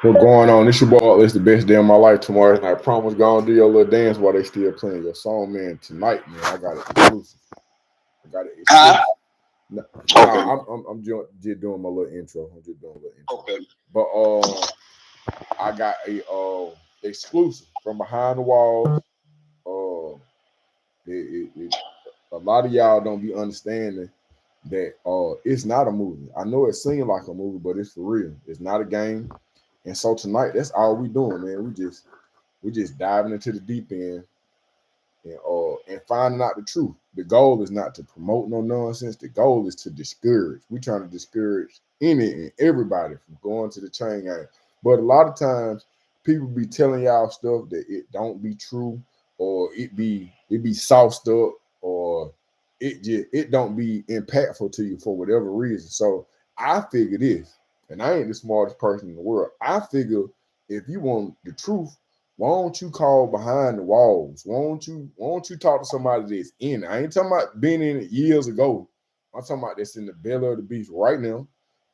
What's going on? This your boy. It's the best day of my life tomorrow. And I promise, go and do your little dance while they still playing your song, man. Tonight, man, I got it exclusive. I got it Huh? exclusive. No, Okay. I'm just doing my little intro. I'm just doing a little intro. Okay. But I got a exclusive from behind the walls. A lot of y'all don't be understanding that it's not a movie. I know it seems like a movie, but it's for real. It's not a game. And so tonight, that's all we doing, man. We just diving into the deep end and finding out the truth. The goal is not to promote no nonsense. The goal is to discourage. We trying to discourage any and everybody from going to the chain gang. But a lot of times, people be telling y'all stuff that it don't be true, or it be sauced up, or it don't be impactful to you for whatever reason. So I figure this, and I ain't the smartest person in the world. I figure if you want the truth, why don't you call behind the walls? Why don't you talk to somebody that's in it? I ain't talking about being in it years ago. I'm talking about that's in the belly of the beast right now.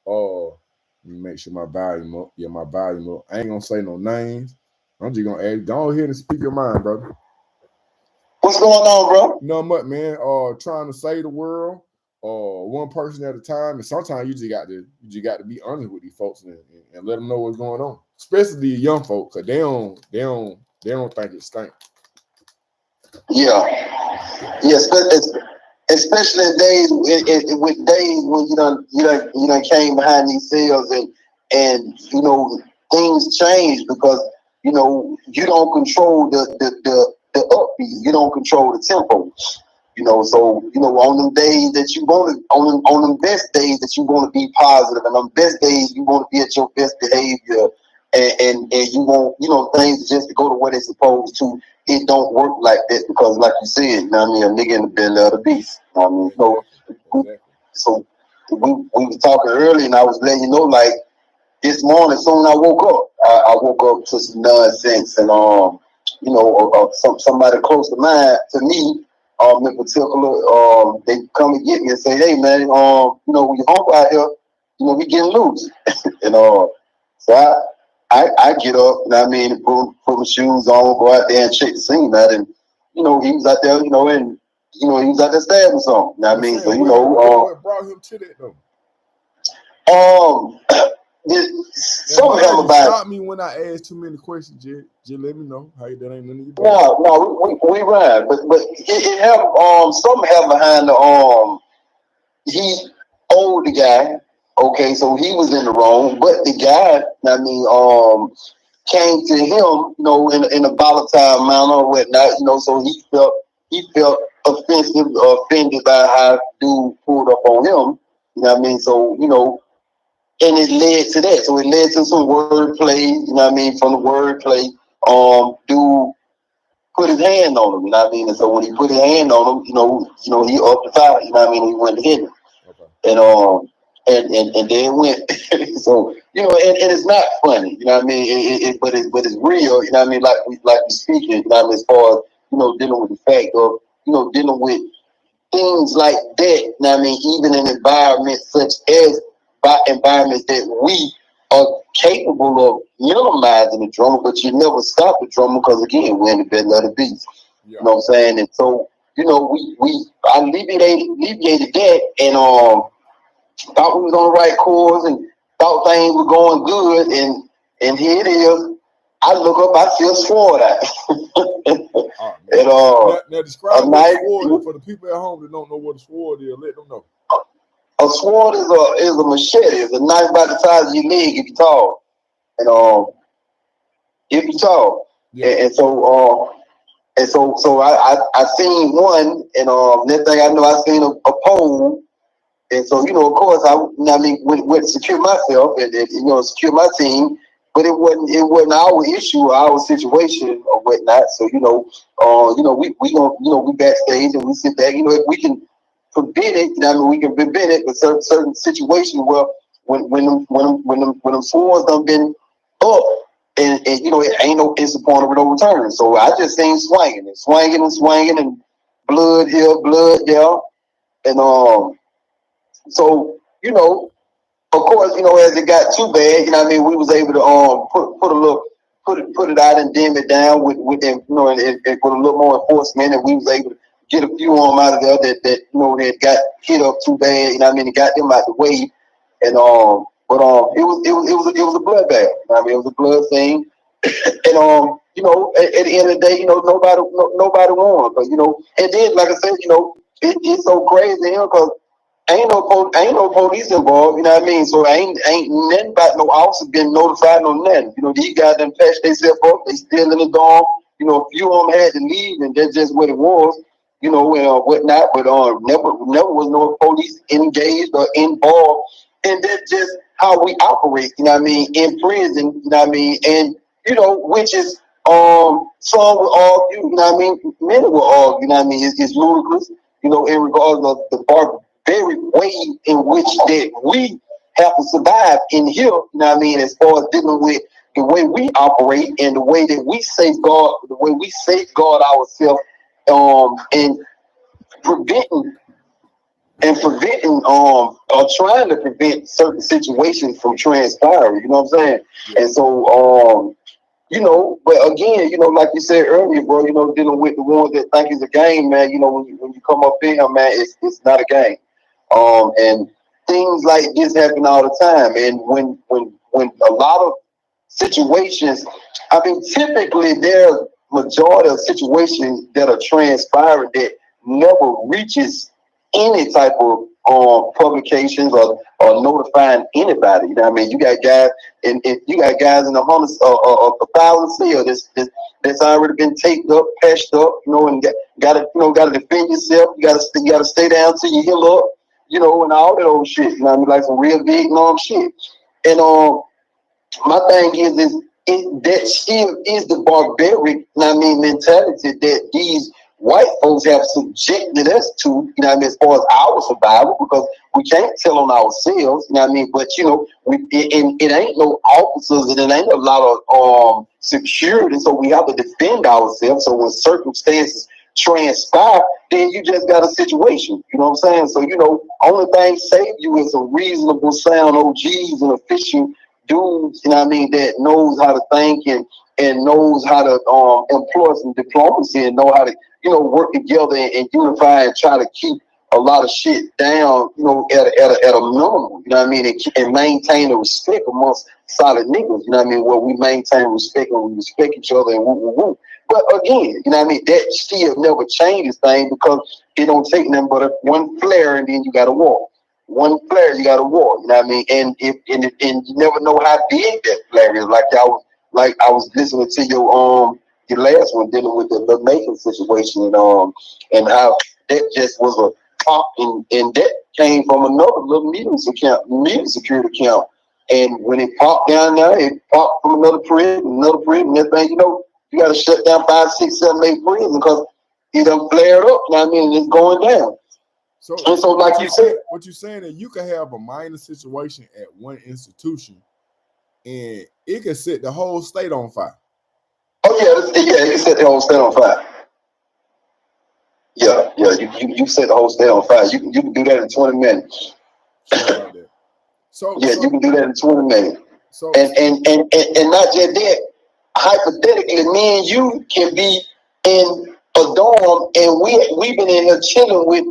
Let me make sure my volume up. Yeah, my volume up. I ain't gonna say no names. I'm just gonna ask. Go ahead and speak your mind, brother. What's going on, bro? Not much, man. Trying to save the world, one person at a time. And sometimes you just got to be honest with these folks and let them know what's going on. Especially the young folks, cause they don't think it stinks. Yeah. Yes, especially in days with days when you done came behind these sales and things change because you don't control the upbeat, you don't control the tempo. So on them days that you want to, on them best days that you want to be positive, and on best days you want to be at your best behavior, and you want things just to go to what it's supposed to. It don't work like that because, like you said, a nigga in the belly of the beast. Exactly. So we was talking earlier, and I was letting you know, like this morning, soon I woke up, I woke up to some nonsense, and somebody close to mine to me, in particular, they come and get me and say, hey man, when you home out here, we getting loose, and so I get up, put my shoes on, go out there and check the scene out, and he was out there, and he was out there stabbing something. So what brought him to that though? Um, Something happened about. Stop me when I ask too many questions, Jed. Just let me know. Hey, that ain't none of your No, we ride, but it have something happened behind the he owed the guy. Okay, so he was in the wrong, but the guy, came to him, in a volatile manner or whatnot, so he felt offended by how dude pulled up on him. So and it led to that. So it led to some wordplay, from the wordplay, dude put his hand on him, And so when he put his hand on him, he upped the fire, he went to hit him. Okay. And then it went. So, and it's not funny, but it's real, like we speaking, as far as, dealing with the fact of, dealing with things like that, even in environments such as environments that we are capable of minimizing the drama, but you never stop the drama because, again, we're in the belly of the beast. Yeah. You know what I'm saying? And so, we alleviated that and thought we was on the right course and thought things were going good, and here it is. I look up, I feel swore at. Now describe what a sword is for the people at home that don't know what a sword is. Let them know. A sword is a machete. It's a knife about the size of your leg if you're tall, and if you're tall, yeah. And so I seen one, and next thing I know, I seen a pole. And so, of course, went to secure myself and secure my team, but it wasn't our issue, our situation or whatnot. So, we backstage and we sit back. If we can prevent it, we can prevent it. But certain situations where when them swords done been up, and it ain't no disappointed with no return. So I just seen swinging and blood here, blood there, and so, of course, as it got too bad, we was able to put a little put it out and dim it down with them, and with a little more enforcement, and we was able to get a few of them out of there that got hit up too bad, and got them out the way, and it was a bloodbath. It was a blood thing, and at the end of the day, nobody won, but and then like I said, it's so crazy, because ain't no police involved, So ain't nothing about no officer been notified, no nothing. These guys done patched themselves up, they still in the dorm. A few of them had to leave, and that's just what it was, and whatnot. But never was no police engaged or involved, and that's just how we operate. In prison. And which is some will argue. Many will argue. It's ludicrous. In regards of the very way in which that we have to survive in here, as far as dealing with the way we operate and the way that we safeguard ourselves, and preventing or trying to prevent certain situations from transpiring, you know what I'm saying? Yeah. And so but again, like you said earlier, bro, dealing with the ones that think it's a game, man, when you come up in here, man, it's not a game. And things like this happen all the time. And when a lot of situations, typically there's majority of situations that are transpiring that never reaches any type of publications or notifying anybody. You got guys and you got guys in the hundreds of thousands cell that's already been taped up, patched up, and gotta defend yourself. You gotta stay down till you heal up, and all that old shit. Like some real Vietnam shit. And my thing is that still is the barbaric, mentality that these white folks have subjected us to, as far as our survival, because we can't tell on ourselves, but it ain't no officers and it ain't a lot of security, so we have to defend ourselves. So when circumstances transpire, then you just got a situation, you know what I'm saying? So, only thing save you is a reasonable sound OGs and official dudes, that knows how to think and knows how to employ some diplomacy and know how to, work together and unify and try to keep a lot of shit down, at a minimum, and maintain the respect amongst solid niggas, where we maintain respect and we respect each other and woo woo woo. But again, that still never changes things, because it don't take nothing but one flare and then you got to walk. One flare, you got to walk. And and you never know how big that flare is. Like I was listening to your last one dealing with the Nathan situation, and how that just was a pop, and that came from another little meeting security account. And when it popped down there, it popped from another prison, and that thing, you got to shut down 5, 6, 7, 8 prisons because it done flared up. And it's going down. So, and so like you said, what you're saying is you can have a minor situation at one institution, and it can set the whole state on fire. Oh yeah, it can set the whole state on fire. Yeah, you set the whole state on fire. You can do that in 20 minutes. Like that. You can do that in 20 minutes. So and not just that. Hypothetically, me and you can be in a dorm, and we've been in here chilling with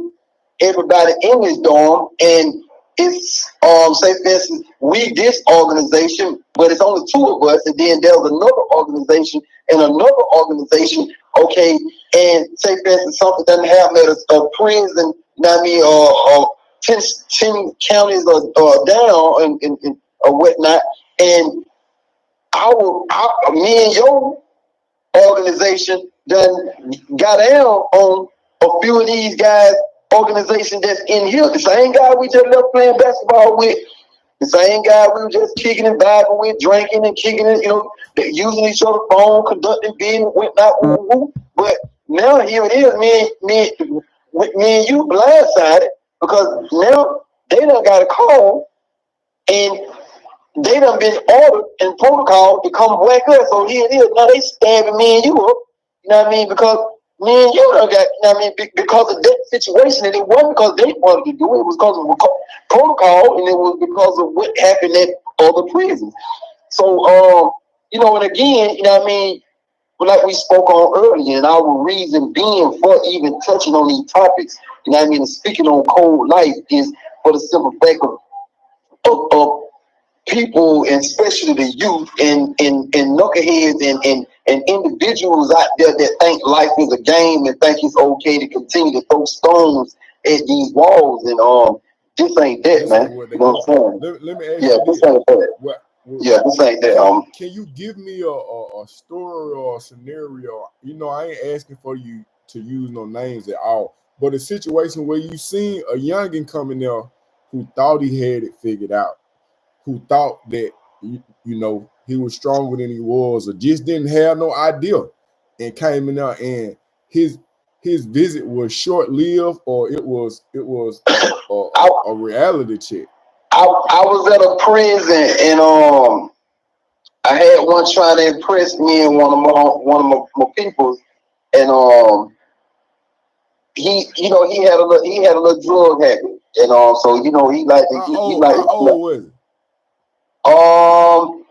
everybody in this dorm, and it's say for instance, we this organization, but it's only 2 of us, and then there's another organization and another organization, okay, and say for instance something doesn't happen at a prison, 10 counties are down and or whatnot, and me and your organization done got down on a few of these guys' organization that's in here. The same guy we just left playing basketball with, the same guy we were just kicking and vibing with, drinking and kicking it, they using each other's phone, conducting business, whatnot, woo. But now here it is, me and you blindsided, because now they done got a call and they done been ordered and protocol to come whack us. So here it is. Now they stabbing me and you up. You know what I mean? Because Man, you know that. I mean, because of that situation, and it wasn't because they wanted to do it. It was because of protocol, and it was because of what happened at other prisons. So, and again, what I mean, like we spoke on earlier, and our reason being for even touching on these topics, what I mean, and speaking on cold life is for the simple fact of people, and especially the youth and knuckleheads and individuals out there that think life is a game and think it's okay to continue to throw stones at these walls. And this ain't that, This man. ain't what You they know do. what I'm saying? Let me ask Yeah, you this this. ain't that. What, Yeah, this ain't that. can you give me a story or a scenario? I ain't asking for you to use no names at all, but a situation where you seen a youngin coming there who thought he had it figured out, who thought that he was stronger than he was, or just didn't have no idea, and came in there and his visit was short lived, or it was a reality check. I was at a prison, and I had one trying to impress me and one of my peoples, and he had a little drug habit, and so he like How old was it? um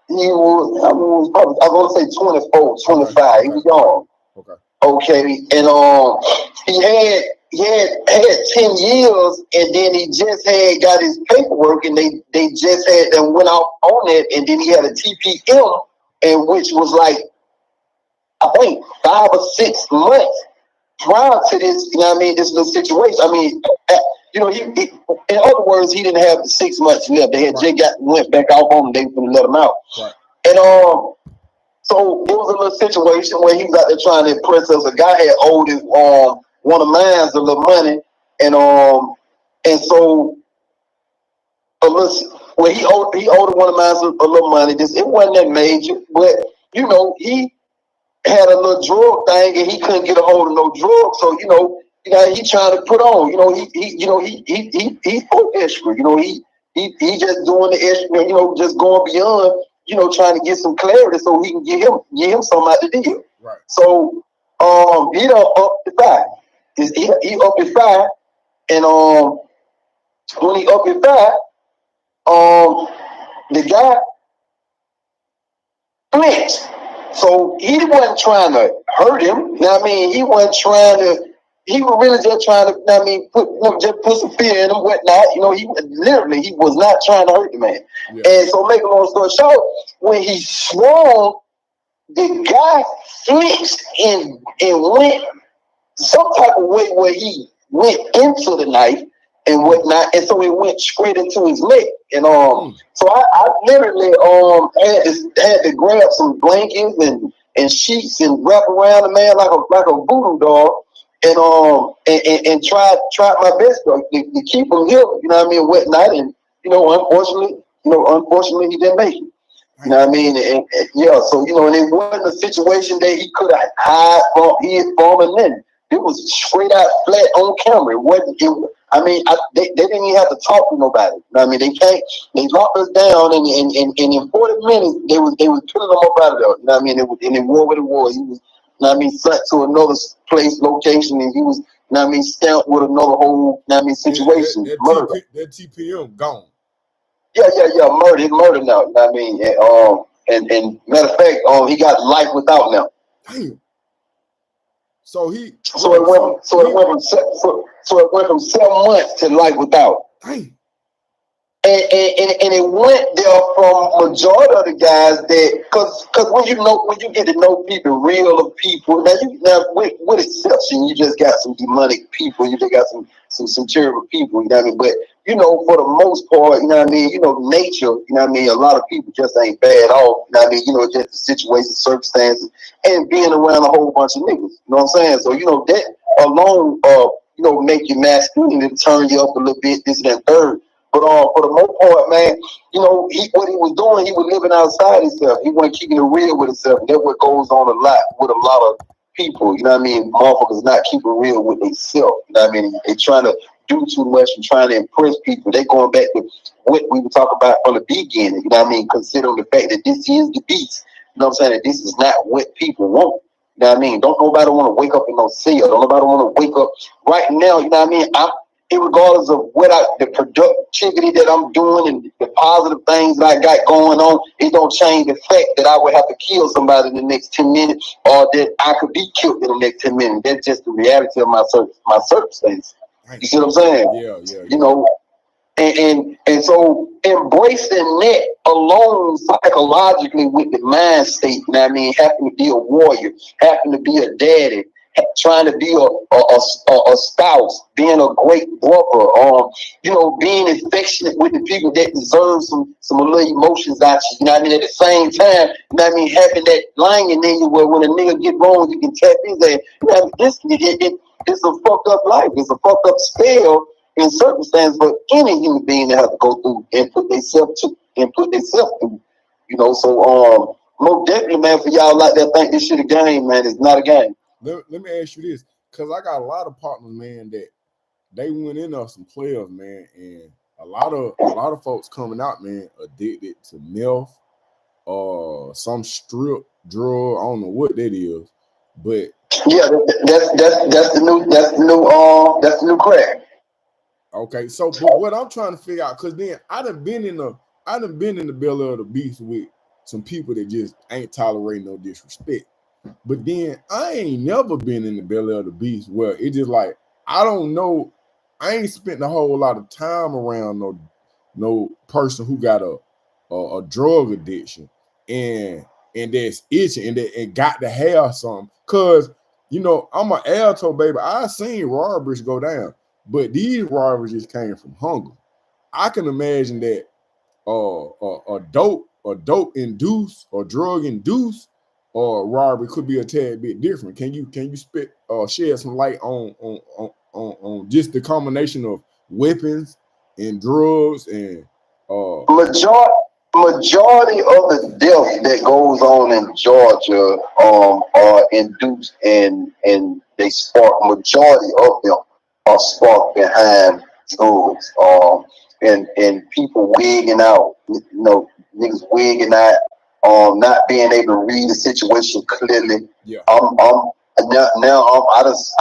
he was, I was gonna say 24, Okay, 25. He okay, was okay, young. okay. Okay, and he had 10 years, and then he just had got his paperwork, and they just had them went out on it, and then he had a TPM, and which was like, I think 5 or 6 months prior to this. This little situation. In other words, he didn't have the 6 months left. They had Right, just went back off on him. They were gonna let him out, right. and so it was a little situation where he was out there trying to impress us. A guy had owed him, one of mine's a little money, and so a little, well, he owed one of mine's a little money. It wasn't that major, but he had a little drug thing, and he couldn't get a hold of no drugs. So he trying to put on. He extra. He just doing the extra. Just going beyond. Trying to get some clarity so he can get him something out the deal. Right. So he done up the fire. He up the fire, and when he up the fire, the guy flinched. So he wasn't trying to hurt him. He wasn't trying to. He was really just trying to. Put some fear in him, whatnot. He was not trying to hurt the man. Yeah. And so, make a long story short, when he swung, the guy flinched and went some type of way where he went into the knife and whatnot, and so it went straight into his leg. And so I literally had to grab some blankets and sheets and wrap around the man like a voodoo doll, and try my best to keep him here, whatnot. And unfortunately he didn't make it. So and it wasn't a situation that he could have hid from, and then it was straight out flat on camera. It wasn't. They didn't even have to talk to nobody. They can't. They locked us down, and in 40 minutes they was pulling them up out of there. It was what it was. He was. Sent to another place, location, and he was. Stamped with another whole. Situation. Murder. That TPM gone. Yeah, murder now. And matter of fact, he got life without now. Damn. So it went from 7 months to life without. Damn. And it went there from majority of the guys that, because when you get to know people, real people, now with exception, you just got some demonic people, you just got some terrible people, But for the most part, nature, a lot of people just ain't bad off, just the situation, circumstances, and being around a whole bunch of niggas, you know what I'm saying? So that alone, make you masculine and turn you up a little bit, this and that third. But for the most part, man, what he was doing, he was living outside himself. He wasn't keeping it real with himself. And that's what goes on a lot with a lot of people. Motherfuckers not keeping real with themselves. They trying to do too much and trying to impress people. They going back to what we were talking about from the beginning. Considering the fact that this is the beast. That this is not what people want. know what I mean? Don't nobody want to wake up in no cell. Don't nobody want to wake up right now. You know what I mean? Regardless of the productivity that I'm doing and the positive things that I got going on, it don't change the fact that I would have to kill somebody in the next 10 minutes, or that I could be killed in the next 10 minutes. That's just the reality of my circumstance. You see what I'm saying? Yeah. You know, and so embracing that alone psychologically with the mind state, you know what I mean, having to be a warrior, having to be a daddy, trying to be a spouse, being a great brother, you know, being affectionate with the people that deserve some little emotions out you, you know what I mean? At the same time, you know what I mean, having that lion in you where when a nigga get wrong, you can tap his ass. You know, it's a fucked up life. It's a fucked up spell in circumstances for any human being to have to go through and put themselves through. You know, so most definitely, man, for y'all like that think this shit a game, man, it's not a game. Let me ask you this, because I got a lot of partners, man, that they went in on some players, man, and a lot of folks coming out, man, addicted to meth or some strip drug. I don't know what that is, but yeah, that's the new crack. Okay, so but what I'm trying to figure out, because then I done been in the belly of the beast with some people that just ain't tolerating no disrespect. But then I ain't never been in the belly of the beast where it just like, I don't know, I ain't spent a whole lot of time around no person who got a drug addiction and that's itching and got to have something. Cause you know, I'm an alto baby. I seen robberies go down, but these robberies just came from hunger. I can imagine that a dope induced or drug induced or robbery could be a tad bit different. Can you shed some light on just the combination of weapons and drugs and majority of the death that goes on in Georgia are induced and they spark, majority of them are sparked behind drugs and people wigging out, you know, niggas wigging out, not being able to read the situation clearly. Yeah. I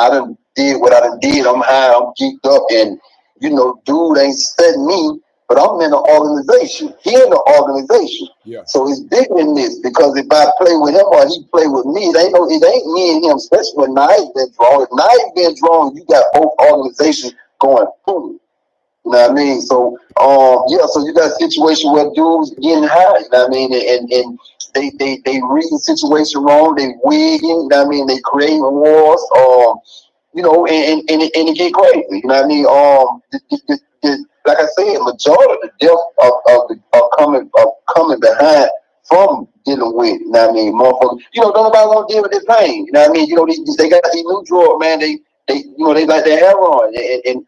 done did what I done did. I'm high, I'm geeked up, and you know, dude ain't studying me, but I'm in an organization. He in an organization. Yeah. So it's bigger than this, because if I play with him or he play with me, it ain't me and him, especially when Knife been drawn. If Knife been drawn, you got both organizations going boom. You know what I mean? So yeah, so you got a situation where dudes getting high, you know what I mean, and they read the situation wrong, they wigging, you know what I mean, they creating wars, you know, and it get crazy, you know what I mean? Like I said, majority of the death of coming behind from dealing with, you know what I mean, motherfuckers, you know, don't nobody want to deal with this pain, you know what I mean? You know, they got these new drugs, man, they you know, they like their heroin, and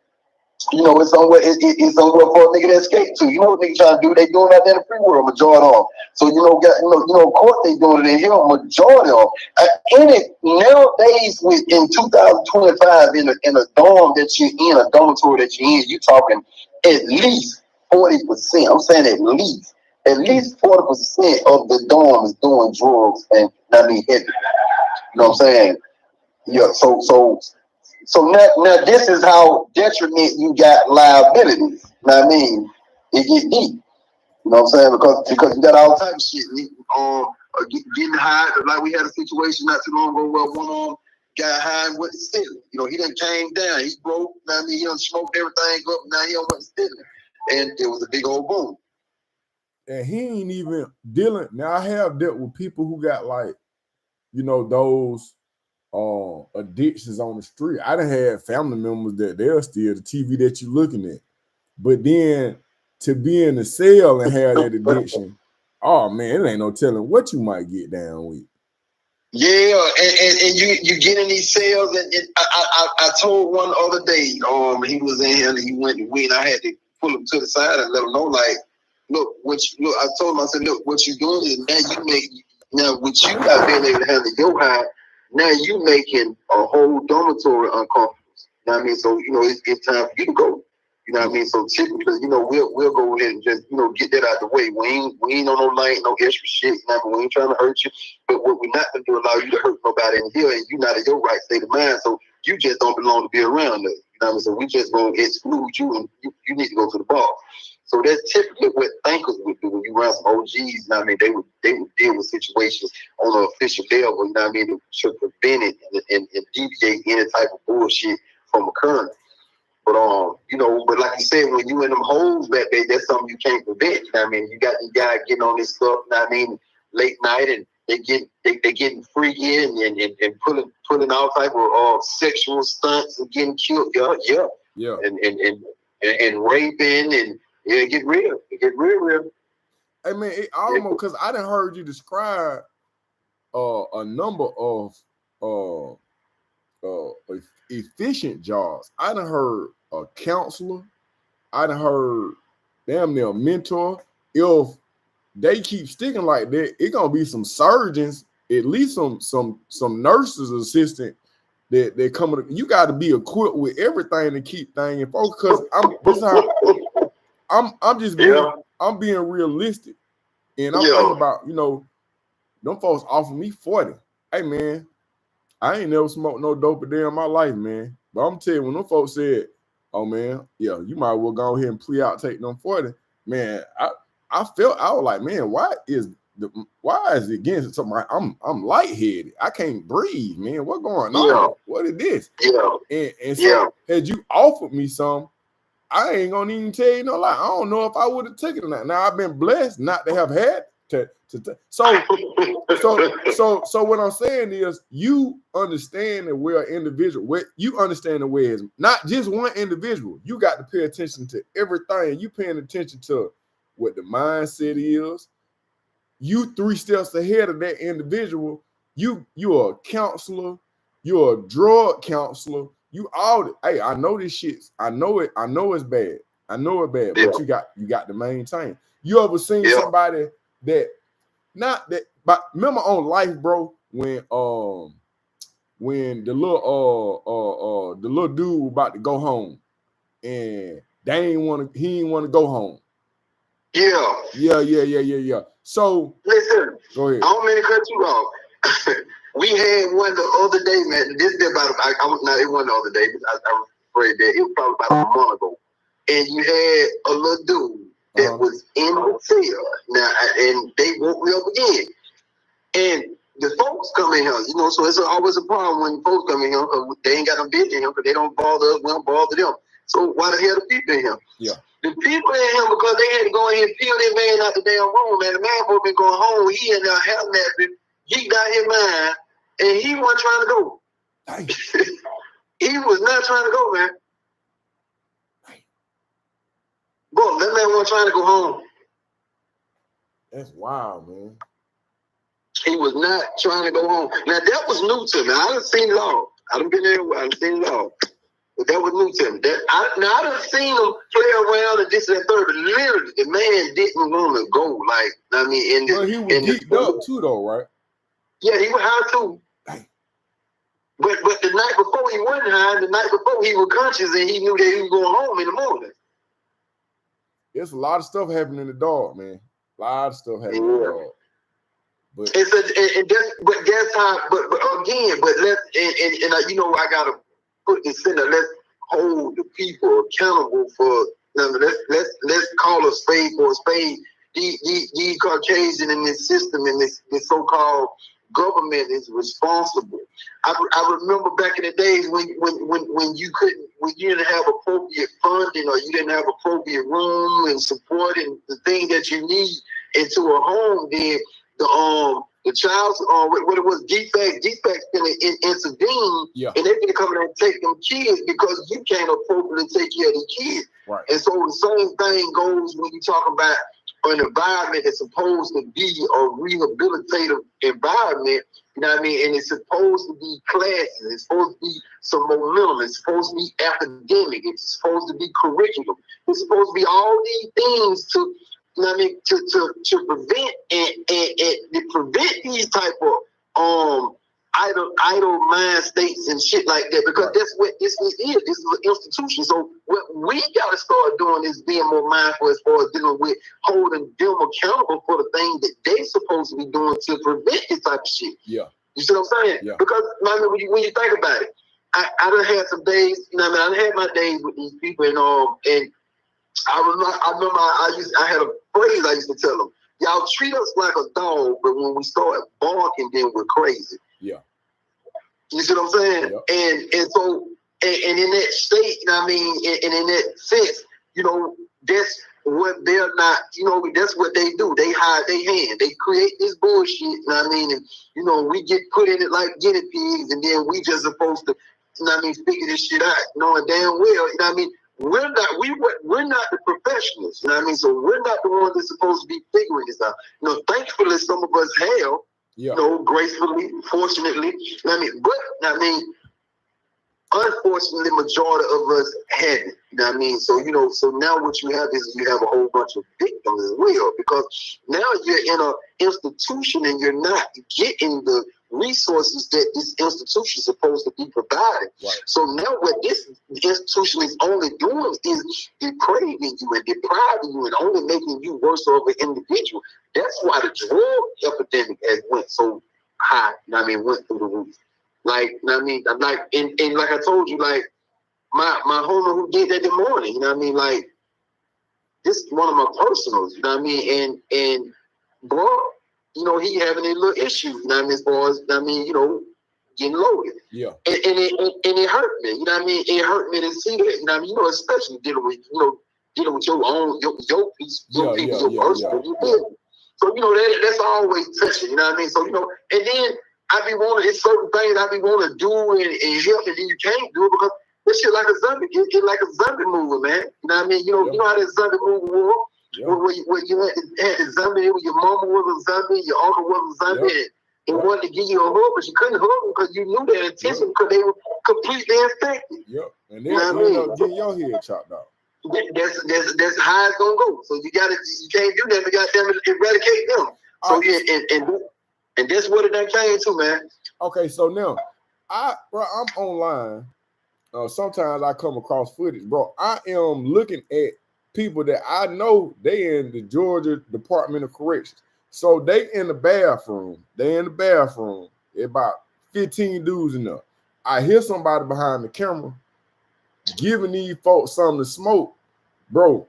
you know, it's somewhere for a nigga to escape to. You know what niggas trying to do? They doing that in the free world, majority of them. So of course they doing it in here, majority of them. In it nowadays, in 2025, in a dorm that you're in, a dormitory that you're in, you talking at least 40%. I'm saying at least 40% of the dorm is doing drugs and I mean heavy. You know what I'm saying? Yeah. So now this is how detriment you got liabilities. You know what I mean? It get deep. You know what I'm saying? Because you got all type of shit. Getting high, like we had a situation not too long ago where one got high and went to stealing. You know, he done came down, he broke, you know what I mean, he done smoked everything up, now he done went to stealing. And it was a big old boom. And he ain't even dealing. Now I have dealt with people who got like, you know, those addictions on the street. I done had family members that they'll steal the TV that you're looking at. But then to be in the cell and have that addiction, oh man, it ain't no telling what you might get down with. Yeah, and you get in these cells, and I told one other day, he was in here and he went to win. I had to pull him to the side and let him know, like, look, I told him, I said, look, what you doing is now with you not being able to handle your high, now you making a whole dormitory uncomfortable. You know what I mean? So, you know, it's time for you to go. You know what I mean? So typically, we'll go ahead and just, get that out of the way. We ain't on no line, no extra shit. You know what I mean? We ain't trying to hurt you. But what we're not gonna do allow you to hurt nobody in here, and you're not in your right state of mind. So you just don't belong to be around us. You know what I mean? So we just gonna exclude you, and you need to go to the bar. So that's typically what thinkers would do when you run some OGs. You know what I mean? They would deal with situations on an official level. You know what I mean? To prevent it and deviate any type of bullshit from occurring. But but like you said, when you in them holes that day, that's something you can't prevent. You know what I mean? You got these guys getting on this stuff, you know what I mean, late night, and they getting freaky and pulling all type of sexual stunts and getting killed. Yeah. And raping and it get real. It get real. Hey man, it almost, because I done heard you describe a number of efficient jobs. I done heard a counselor. I done heard damn near a mentor. If they keep sticking like that, it gonna be some surgeons, at least some nurses assistant that come. You got to be equipped with everything to keep things in focus. Because I'm just being realistic, and I'm thinking about them folks offer me 40. Hey man, I ain't never smoked no dope a day in my life, man. But I'm telling you, when them folks said, "Oh man, yeah, you might well go ahead and plea out, take them 40," man, I was like, man, why is it against something? I'm lightheaded. I can't breathe, man. What's going on? What is this? And so had you offered me some, I ain't gonna even tell you no lie. I don't know if I would have taken it or not. Now I've been blessed not to have had to so what I'm saying is, you understand that we're an individual. You understand the way it's not just one individual. You got to pay attention to everything. You paying attention to what the mindset is. You 3 steps ahead of that individual. You're a counselor. You're a drug counselor. You all. Hey, I know this shit. I know it. I know it's bad. I know it's bad. But you got to maintain. You ever seen somebody that not that? But remember on Life, bro, when the little dude was about to go home, and he ain't want to go home. Yeah. So listen, go ahead. I don't mean to cut you off. We had one the other day, man. This is about it wasn't the other day. I was afraid that it was probably about a month ago. And you had a little dude that was in the cell now, and they woke me up again. And the folks come in here, so it's always a problem when folks come in here because they ain't got no business in here because they don't bother us, we don't bother them. So why the hell the people in here? Yeah. The people in here, because they had to go in here and peel that man out the damn room, man. The man supposed to be going home. He in there half napping, geeked out his mind, and he wasn't trying to go. He was not trying to go, man. Bro, that man wasn't trying to go home. That's wild, man. He was not trying to go home. Now, that was new to me. I done seen it all. I done been there. I done seen it all. But that was new to me. I done seen him play around and this and that third, but literally, the man didn't want to go. Like, I mean, but he was geeked up too, though, right? Yeah, he was high too. Dang. But the night before he wasn't high. The night before he was conscious and he knew that he was going home in the morning. There's a lot of stuff happening in the dark, man. A lot of stuff happening in the dark. But that's how. But again, I gotta put this in there. Let's hold the people accountable for. Let's call a spade for a spade. These Caucasian in this system and this so-called government is responsible. I remember back in the days when you didn't have appropriate funding or you didn't have appropriate room and support and the things that you need into a home, then the child's what it was defects gonna intervene, and they're gonna come in and take them kids because you can't appropriately take care of the kids. Right. And so the same thing goes when you talk about an environment that's supposed to be a rehabilitative environment, you know what I mean? And it's supposed to be classes, it's supposed to be some momentum, it's supposed to be academic, it's supposed to be curriculum, it's supposed to be all these things to, you know what I mean, to prevent and to prevent these type of idle mind states and shit like that, because that's what this is. This is an institution. So what we gotta start doing is being more mindful as far as dealing with holding them accountable for the things that they supposed to be doing to prevent this type of shit. Yeah. You see what I'm saying? Yeah. Because when you think about it, I done had some days, you know what I mean? I had my days with these people and I remember I had a phrase I used to tell them. Y'all treat us like a dog, but when we start barking, then we're crazy. Yeah. You see what I'm saying? Yep. And so in that state, you know what I mean, and in that sense, you know, that's what they're not, you know, that's what they do. They hide their hand. They create this bullshit, you know what I mean? And, you know, we get put in it like guinea pigs, and then we just supposed to, you know what I mean, figure this shit out, knowing damn well, you know what I mean? We're not the professionals, you know what I mean? So we're not the ones that's supposed to be figuring this out. You know, thankfully some of us have, you know, gracefully, fortunately, you know what I mean? But, you know what I mean, unfortunately, majority of us hadn't, you know what I mean? So, you know, so now what you have is you have a whole bunch of victims as well, because now you're in an institution and you're not getting the resources that this institution is supposed to be providing. Right. So now what this institution is only doing is depraving you and depriving you and only making you worse of an individual. That's why the drug epidemic has went so high, you know what I mean, went through the roof. Like, you know what I mean? Like, and like I told you, like, my homie who did that the morning, you know what I mean? Like, this is one of my personals, you know what I mean? And bro, you know, he having a little issue, you know what I mean, as far as, you know what I mean, you know, getting loaded. Yeah. And it hurt me, you know what I mean? It hurt me to see that, you know what I mean? You know, especially dealing with your own, your piece, your people, your personal, you feel me? So, you know, that's always touching, you know what I mean? So, you know, and then I be wanting, it's certain things I be wanting to do and help, and then you can't do it because this shit like a zombie. It's like a zombie movie, man. You know what I mean? You know how that zombie movie was? Where you had the zombie, where your mama was a zombie, your uncle was a zombie, and wanted to give you a hug, but you couldn't hug them because you knew their intention because they were completely infected. Yep. And then you end up getting your head chopped off. That's how it's gonna go. So you can't do that. You got them eradicate them. So and that's what it done came to, man. Okay, so now I'm online. Sometimes I come across footage, bro. I am looking at people that I know they in the Georgia Department of Corrections. So they in the bathroom. About 15 dudes in there. I hear somebody behind the camera giving these folks something to smoke. Bro,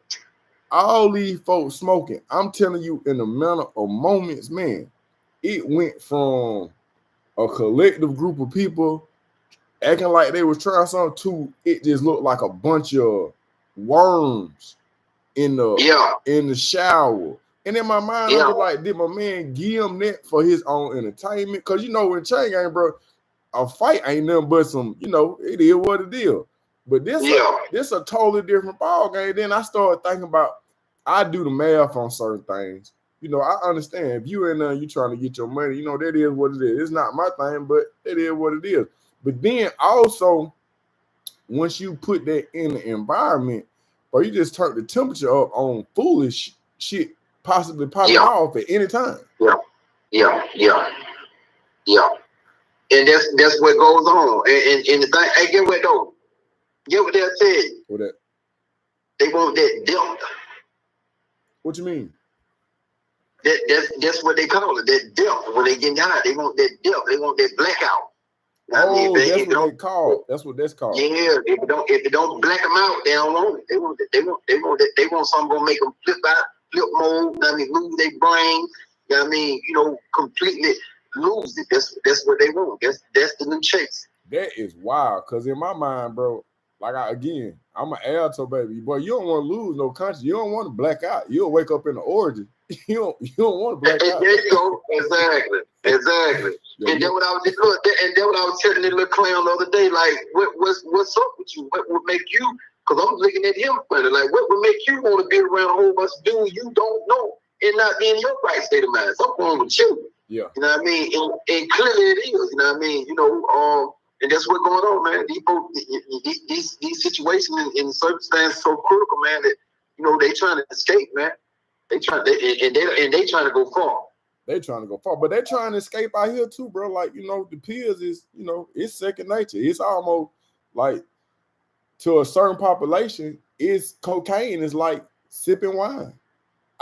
all these folks smoking. I'm telling you, in a matter of moments, man, it went from a collective group of people acting like they was trying something to it just looked like a bunch of worms in the shower. And in my mind, I was like, did my man give him that for his own entertainment? Because, you know, in chain gang, bro, a fight ain't nothing but some, you know, it is what it is. But this a totally different ball game. Then I started thinking about, I do the math on certain things. You know, I understand if you in there, you trying to get your money, you know, that is what it is. It's not my thing, but it is what it is. But then also, once you put that in the environment, or you just turn the temperature up on foolish shit possibly popping off at any time. Yeah. And that's what goes on. And the thing, hey, get what though? Get what they'll tell you. What that? They want that delta. What you mean? That's what they call it. That delta. When they get high, they want that delta. They want that blackout. That's what they call. That's what that's called. Yeah, if it don't black them out, they don't want it. They want something gonna make them flip mode. You know what I mean, lose their brain. You know what I mean, you know, completely lose it. That's what they want. That's the new chase. That is wild, cause in my mind, bro, like I'm an alto baby, boy. You don't want to lose no conscience. You don't want to black out. You'll wake up in the origin. You don't want to black out. There you go. Exactly. And then what I was telling that little clown the other day, like, what's up with you? What would make you? Because I'm looking at him funny. Like, what would make you want to be around a whole bunch of dudes you don't know and not be in your right state of mind? Something wrong with you. Yeah. You know what I mean? And clearly it is. You know what I mean? You know, and that's what's going on, man. These situations and circumstances so critical, man, that, you know, they trying to escape, man. They trying to go far. They trying to go far, but they trying to escape out here too, bro. Like, the pills is, it's second nature. It's almost like to a certain population, it's cocaine is like sipping wine.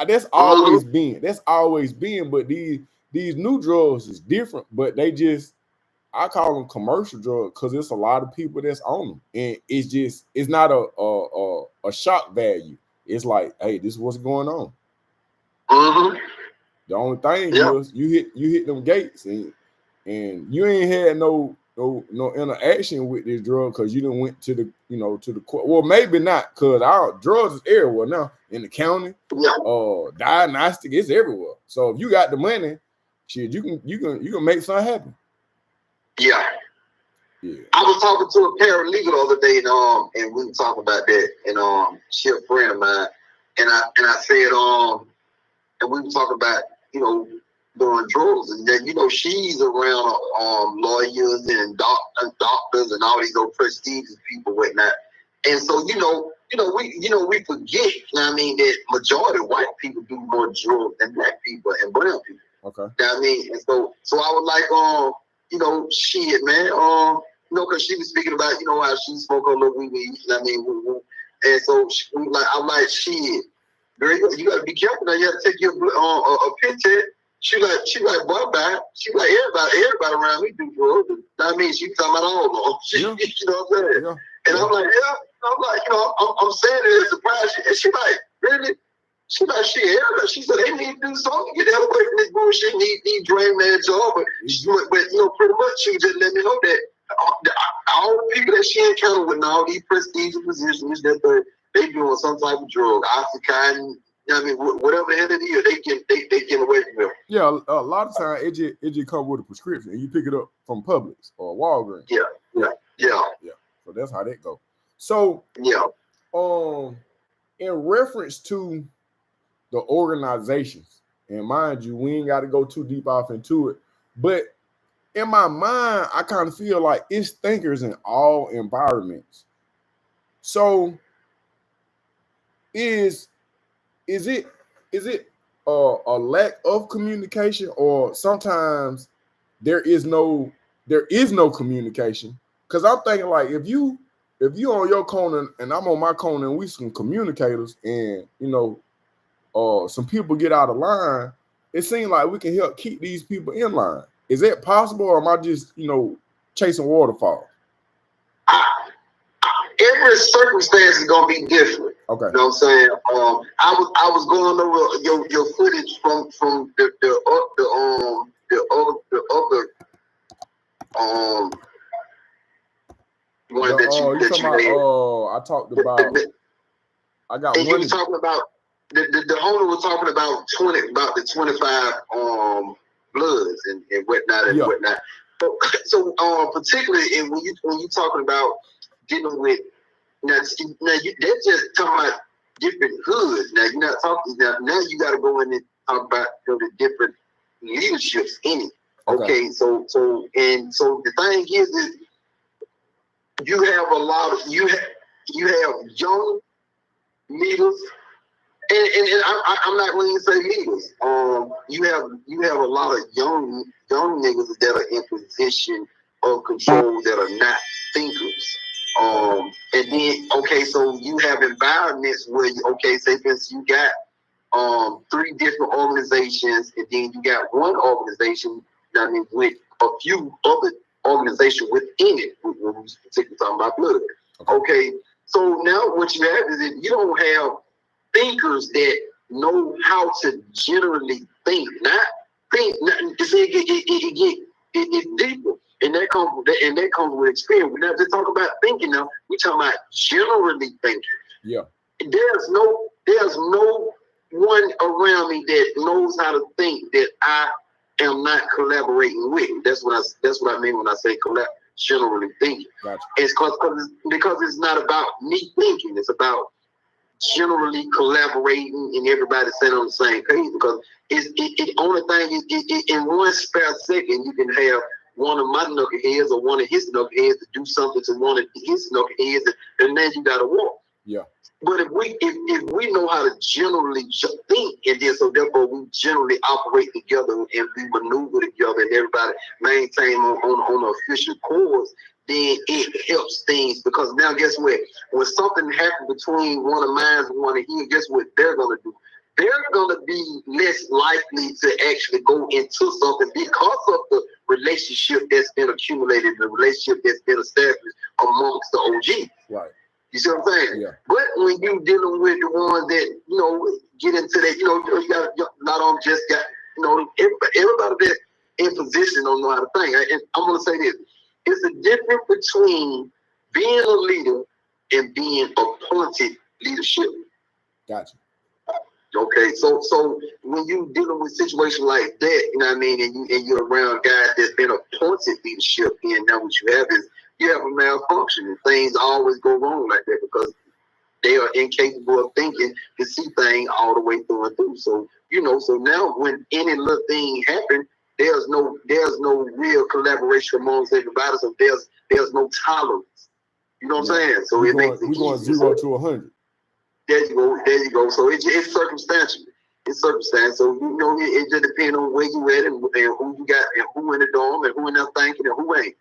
That's always been. That's always been. But these new drugs is different. But they just, I call them commercial drugs because it's a lot of people that's on them, and it's not a shock value. It's like, hey, this is what's going on. The only thing is you hit them gates, and you ain't had no interaction with this drug because you didn't went to the court. Well, maybe not, because our drugs is everywhere now in the county. Diagnostic is everywhere. So if you got the money, shit, you can make something happen. Yeah. I was talking to a paralegal the other day, and we were talking about that, and she a friend of mine, and I said, and we were talking about, doing drugs, and then she's around lawyers and doctors and all these old prestigious people, whatnot, and so we forget, I mean, that majority of white people do more drugs than black people and brown people. Okay. I mean, and so I was like, shit, man, because she was speaking about, how she smoked a little weed, I mean, and so I'm like, shit, girl, you gotta be careful now. You have to take your a pit test. She like, boy, bye. She like, everybody around me do drugs. I mean, she talking about all of them. You know what I'm saying? Yeah. And I'm like, yeah. I'm like, I'm saying it as a surprise. And she like, really? She like, everybody. She said they need to do something to get out away from this bullshit. Need drain that job, but pretty much she just let me know that all the people that she encountered with all these prestigious positions that they doing some type of drug, oxycontin. I mean, whatever the hell it is, they get away from it. Yeah, a lot of times it just comes with a prescription, and you pick it up from Publix or Walgreens. Yeah. So that's how that goes. So in reference to the organizations, and mind you, we ain't got to go too deep off into it, but in my mind, I kind of feel like it's thinkers in all environments. So is it a lack of communication, or sometimes there is no communication? Because I'm thinking, like, if you on your corner and I'm on my corner and we some communicators, and some people get out of line, it seems like we can help keep these people in line. Is that possible, or am I just chasing waterfalls? Every circumstance is gonna be different. Okay. You know what I'm saying? I was going over your footage from the other one that you had. I talked about. I got one. You was talking about the owner was talking about the 25 bloods and whatnot and whatnot. So particularly when you talking about dealing with now they're just talking about different hoods. Now you're not talking now you got to go in and talk about the different leaderships in it. Okay, so the thing is you have a lot of you have young leaders, and I'm not going to say leaders. You have a lot of young niggas that are in position of control that are not thinkers. And then so you have environments where say for instance you got 3 different organizations, and then you got one organization, with a few other organizations within it. We're particularly talking about blood. Okay, so now what you have is that you don't have thinkers that know how to generally think, not think. It's deeper, and that comes with experience. We're not just talking about thinking now. We're talking about generally thinking. Yeah. There's no one around me that knows how to think that I am not collaborating with. That's what I mean when I say generally thinking. Gotcha. It's because it's not about me thinking. It's about generally collaborating and everybody sitting on the same page. Because it only thing is in one spare second you can have one of my knuckleheads or one of his knuckleheads to do something to one of his knuckleheads, and then you got to walk. Yeah. But if we know how to generally think, and then so therefore we generally operate together and we maneuver together, and everybody maintain on an official course, then it helps things. Because now, guess what? When something happens between one of mine and one of his, guess what they're gonna do? They're gonna be less likely to actually go into something because of the relationship that's been accumulated, the relationship that's been established amongst the OGs. Right. You see what I'm saying? Yeah. But when you dealing with the ones that, get into that, you got not only just got, everybody that in position don't know how to think. And I'm gonna say this. It's a difference between being a leader and being appointed leadership. Gotcha. Okay, so when you dealing with situations like that, you know what I mean, and you're around guys that's been appointed leadership, and now what you have is you have a malfunction, and things always go wrong like that because they are incapable of thinking to see things all the way through and through. So so now when any little thing happens, there's no real collaboration amongst everybody. So there's no tolerance. You know what I'm saying? So we're going 0 to 100. There you go. So it's circumstantial. It's circumstance. So it just depends on where you at and who you got and who in the dorm and who in there thinking and who ain't.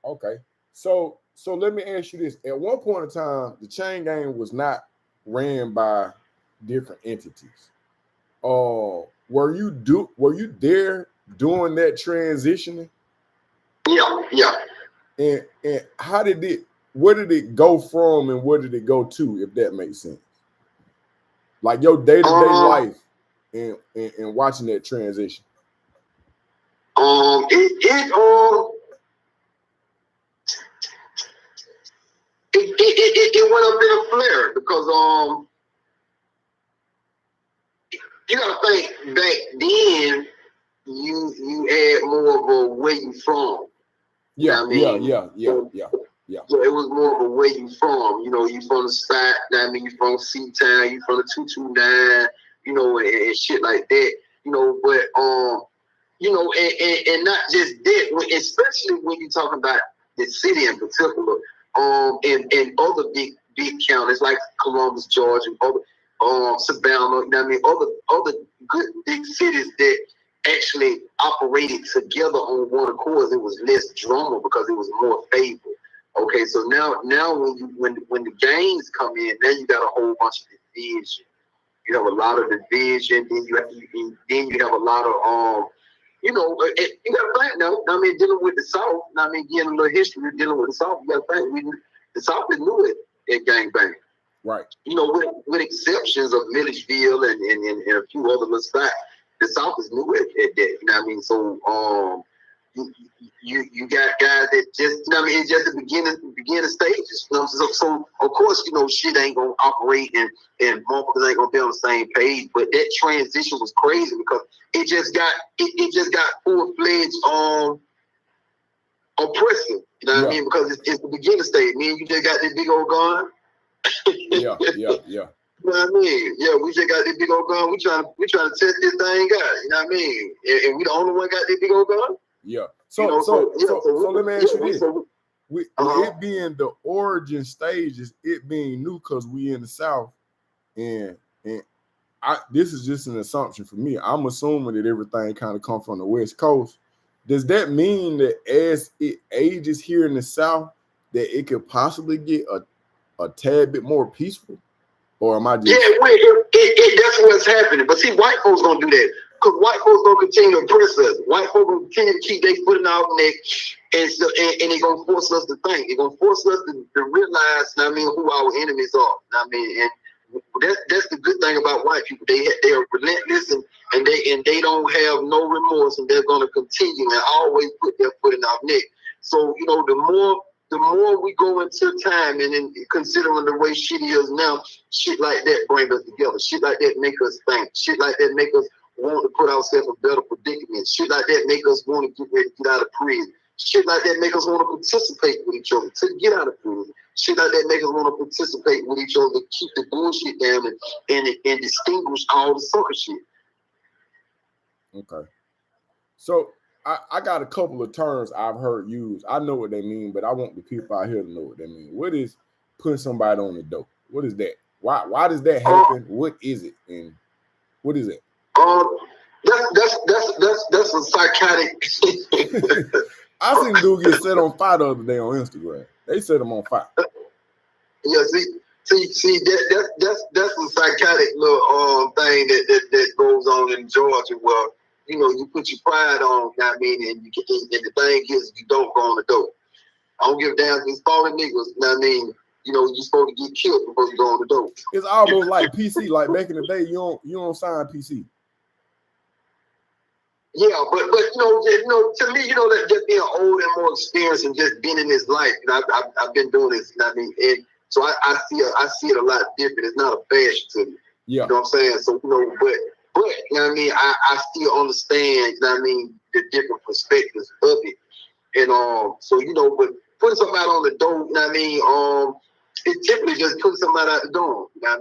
Okay. So let me ask you this. At one point in time, the chain gang was not ran by different entities. Were you there during that transitioning? Yeah. And where did it go from and where did it go to, if that makes sense? Like your day-to-day life and watching that transition. It went up in a flare because you gotta think back then you had more of a where you from. Yeah. So it was more of a where you from. You from the side, you from C-Town, you from the 229, and shit like that. But and not just that, especially when you talk about the city in particular, and other big counties like Columbus, Georgia, and other Savannah, other good big cities that actually operated together on one accord. It was less drama because it was more favorable. Okay, so now when the gangs come in, now you got a whole bunch of division. You have a lot of division. Then you have a lot of you got to think now. Dealing with the South. Getting a little history dealing with the South. You got to think the South is new at gangbang. Right. With exceptions of Milledgeville and a few other little spots, the South is new at that. So you got guys that just it's just the beginning stages. So of course shit ain't gonna operate and motherfuckers ain't gonna be on the same page. But that transition was crazy because it just got full-fledged oppressive. You know what I mean? Because it's the beginning stage. Me and you just got this big old gun. Yeah. You know what I mean? Yeah, we just got this big old gun. We trying to test this thing out. You know what I mean? And we the only one got this big old gun. Yeah. So let me ask you this. With it being the origin stages, it being new because we in the South, and this is just an assumption for me. I'm assuming that everything kind of come from the West Coast. Does that mean that as it ages here in the South, that it could possibly get a tad bit more peaceful? Or am I just... that's what's happening. But see, white folks gonna do that. Because white folks gonna continue to oppress us. White folks gonna continue to keep their foot in our neck, and they gonna force us to think. They're gonna force us to realize, who our enemies are. And that's the good thing about white people. They are relentless and they don't have no remorse, and they're gonna continue and always put their foot in our neck. So the more we go into time and then considering the way shit is now, shit like that bring us together. Shit like that make us think. Shit like that make us want to put ourselves in better predicament. Shit like that make us want to get ready to get out of prison. Shit like that make us want to participate with each other to get out of prison. Shit like that make us want to participate with each other to keep the bullshit down and distinguish all the sucker shit. Okay. So I got a couple of terms I've heard used. I know what they mean, but I want the people out here to know what they mean. What is putting somebody on the dope? What is that? Why does that happen? What is it? And what is it? That's a psychotic. I seen dude get set on fire the other day on Instagram. They set him on fire. Yeah, see that's a psychotic little thing that goes on in Georgia where you put your pride on, I mean, and the thing is you don't go on the dope. I don't give a damn if it's falling niggas, I mean, you're supposed to get killed before you go on the dope. It's almost like PC, like back in the day, you don't sign PC. Yeah, but to me, that just being old and more experienced and just being in this life, I've been doing this, and so I see it a lot different. It's not a fashion to me. Yeah. You know what I'm saying? So but I still understand, the different perspectives of it. And so but putting somebody on the dope, it typically just puts somebody out the door. Now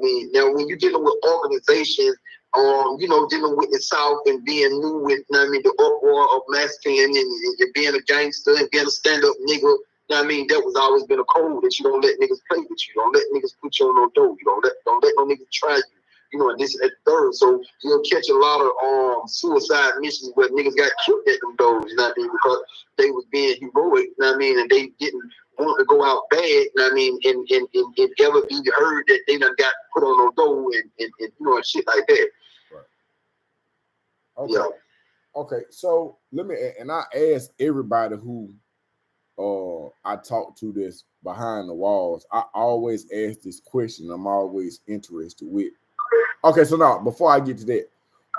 when you're dealing with organizations, dealing with the South and being new with, the uproar of masculine and being a gangster and being a stand-up nigga, that was always been a code that you don't let niggas play with you. Don't let niggas put you on no dope. You don't let no niggas try you. And this and that third. So you'll catch a lot of suicide missions where niggas got killed at them doors, because they was being heroic, and they didn't want to go out bad, and ever be heard that they done got put on no door and shit like that. Right. Okay. Yeah. Okay. So I asked everybody who I talked to this behind the walls. I always ask this question. I'm always interested with. Okay, so now before I get to that,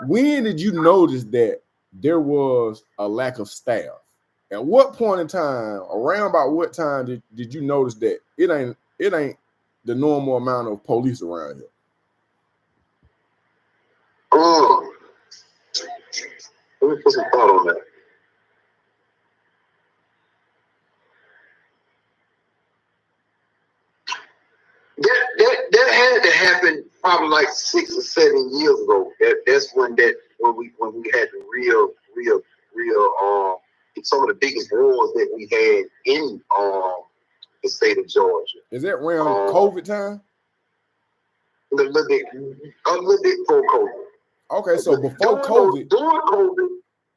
when did you notice that there was a lack of staff? At what point in time, around about what time did you notice that it ain't the normal amount of police around here? Let me put some thought on that. That had to happen probably like 6 or 7 years ago. That's when we had the real some of the biggest wars that we had in the state of Georgia. Is that around COVID time? A little bit before COVID. Okay, so before COVID, during COVID,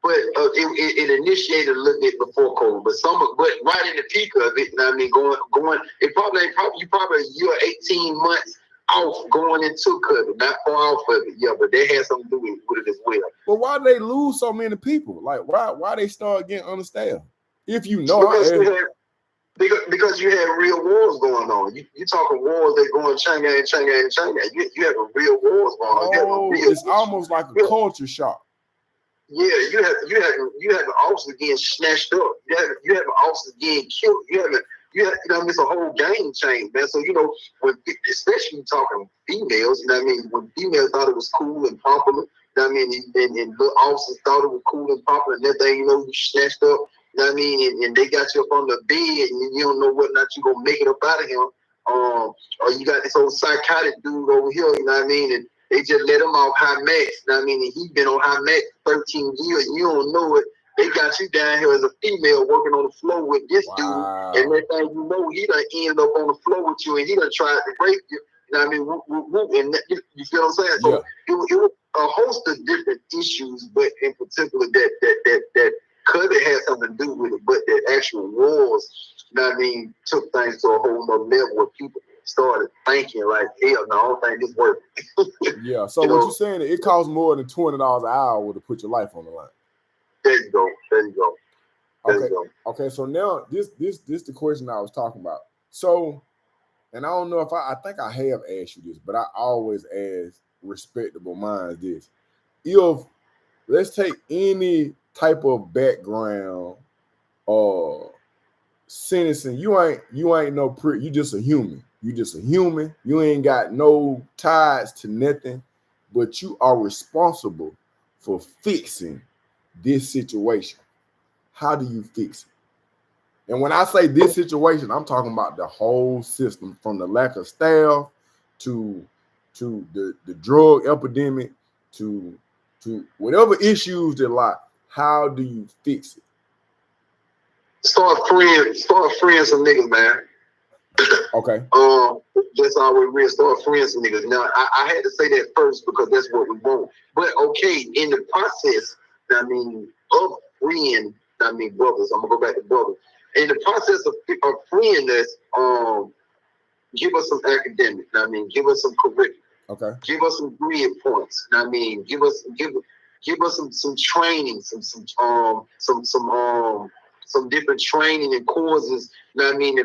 but it initiated a little bit before COVID. But right in the peak of it, going, you probably a year, 18 months off going into COVID, not far off of it. Yeah, but that had something to do with it as well. But why they lose so many people? Like why they start getting understaffed? If you know, because you had real wars going on. You talking wars that go in China. You have a real wars going on. Oh, it's almost like a culture shock. Yeah, you have officers getting snatched up. You have officers getting killed. It's a whole game change, man. So when especially talking females, when females thought it was cool and popular, and the officers thought it was cool and popular, and that thing, you snatched up. And they got you up on the bed, and you don't know whether or not you're gonna make it up out of him. Or you got this old psychotic dude over here, and they just let him off high max, and he been on high max 13 years. You don't know it. They got you down here as a female working on the floor with this dude, and that thing he done ended up on the floor with you, and he done tried to rape you. And you feel what I'm saying? So it was a host of different issues, but in particular that could have had something to do with it, but the actual wars, took things to a whole nother level where people started thinking like, hell no, I don't think this works. Yeah, so what you're saying, it costs more than $20 an hour to put your life on the line. There you go. Okay, so now this the question I was talking about. So, and I don't know if I think I have asked you this, but I always ask respectable minds this. If let's take any type of background or sentencing, you ain't no you just a human. You just a human. You ain't got no ties to nothing, but you are responsible for fixing this situation. How do you fix it? And when I say this situation, I'm talking about the whole system, from the lack of staff to the drug epidemic to whatever issues that lie. How do you fix it? Start freeing some niggas, man. Okay. That's how we real start friends with niggas. Now, I had to say that first because that's what we want. But okay, in the process, I mean, of freeing, I mean, brothers. I'm gonna go back to brothers. In the process of freeing us, give us some academic. I mean, give us some curriculum. Okay. Give us some grid points. I mean, give us some training, some different training and courses. You know what I mean,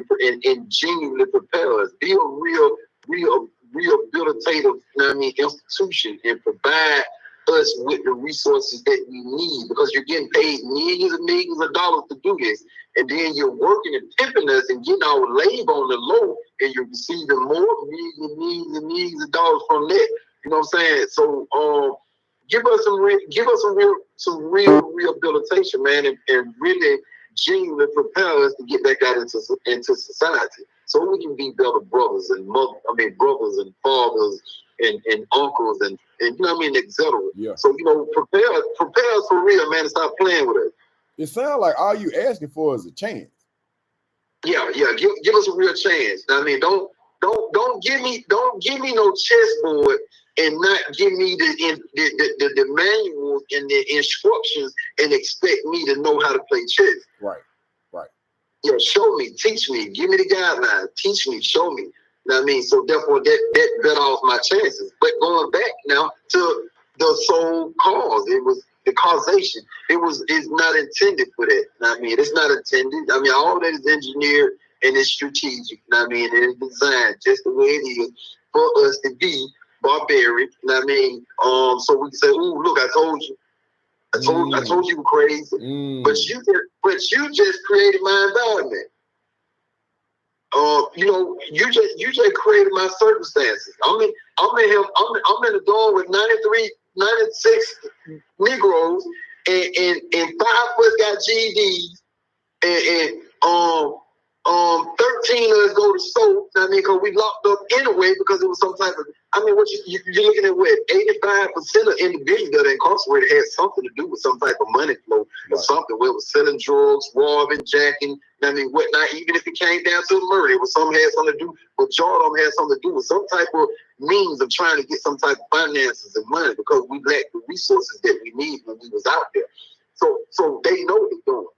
and genuinely prepare us. Be a rehabilitative, you know what I mean, institution and provide us with the resources that we need because you're getting paid millions and millions of dollars to do this. And then you're working and pimping us and getting our labor on the low and you're receiving more millions of dollars from that. You know what I'm saying? So give us some real rehabilitation, man, and really genuinely prepare us to get back out into society. So we can be better brothers and brothers and fathers and uncles and you know what I mean, etc. Yeah. So, you know, prepare us for real, man, and stop playing with us. It sounds like all you asking for is a chance. Yeah. Give us a real chance. I mean, don't give me no chessboard and not give me the manuals and the instructions and expect me to know how to play chess. Right. Yeah, show me, teach me, give me the guidelines, teach me, show me. You know what I mean? So therefore that bet off my chances. But going back now to the sole cause, it was the causation. It's not intended for that. You know what I mean? It's not intended. I mean, all that is engineered and it's strategic. You know what I mean? And it's designed just the way it is for us to be barbaric. You know what I mean? So we can say, "Ooh, look, I told you. I told you were crazy." But you just created my environment. You know, you just created my circumstances. I'm in the dorm with 96 Negroes, and 5 of us got GEDs, and 13 of us go to SOAP. I mean, because we locked up anyway because it was some type of. I mean, what you're looking at? What 85% of individuals that are incarcerated had something to do with some type of money flow or something. Where it was selling drugs, robbing, jacking. I mean, whatnot. Even if it came down to murder, it was some had something to do. But Jordan had something to do with some type of means of trying to get some type of finances and money because we lacked the resources that we need when we was out there. So they know what they're doing.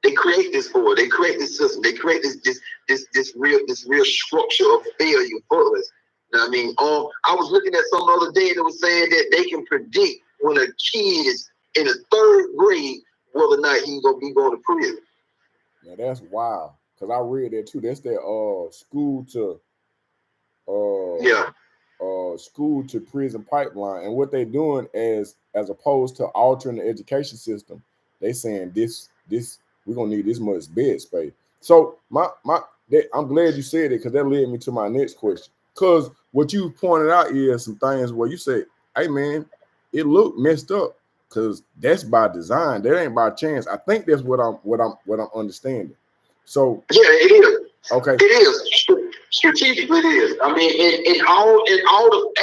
They create this for. They create this system. They create this real structure of failure for us. You know what I mean? I was looking at some other day that was saying that they can predict when a kid is in the 3rd grade whether or not he's gonna be going to prison. Yeah, that's wild. Cause I read that too. That's that school to prison pipeline, and what they doing as opposed to altering the education system, they saying this we're gonna need this much bed space. So I'm glad you said it because that led me to my next question. Because what you pointed out is some things where you say, "Hey man, it looked messed up." Because that's by design. That ain't by chance. I think that's what I'm understanding. So yeah, it is. Okay. It is strategically. It is. I mean, in all the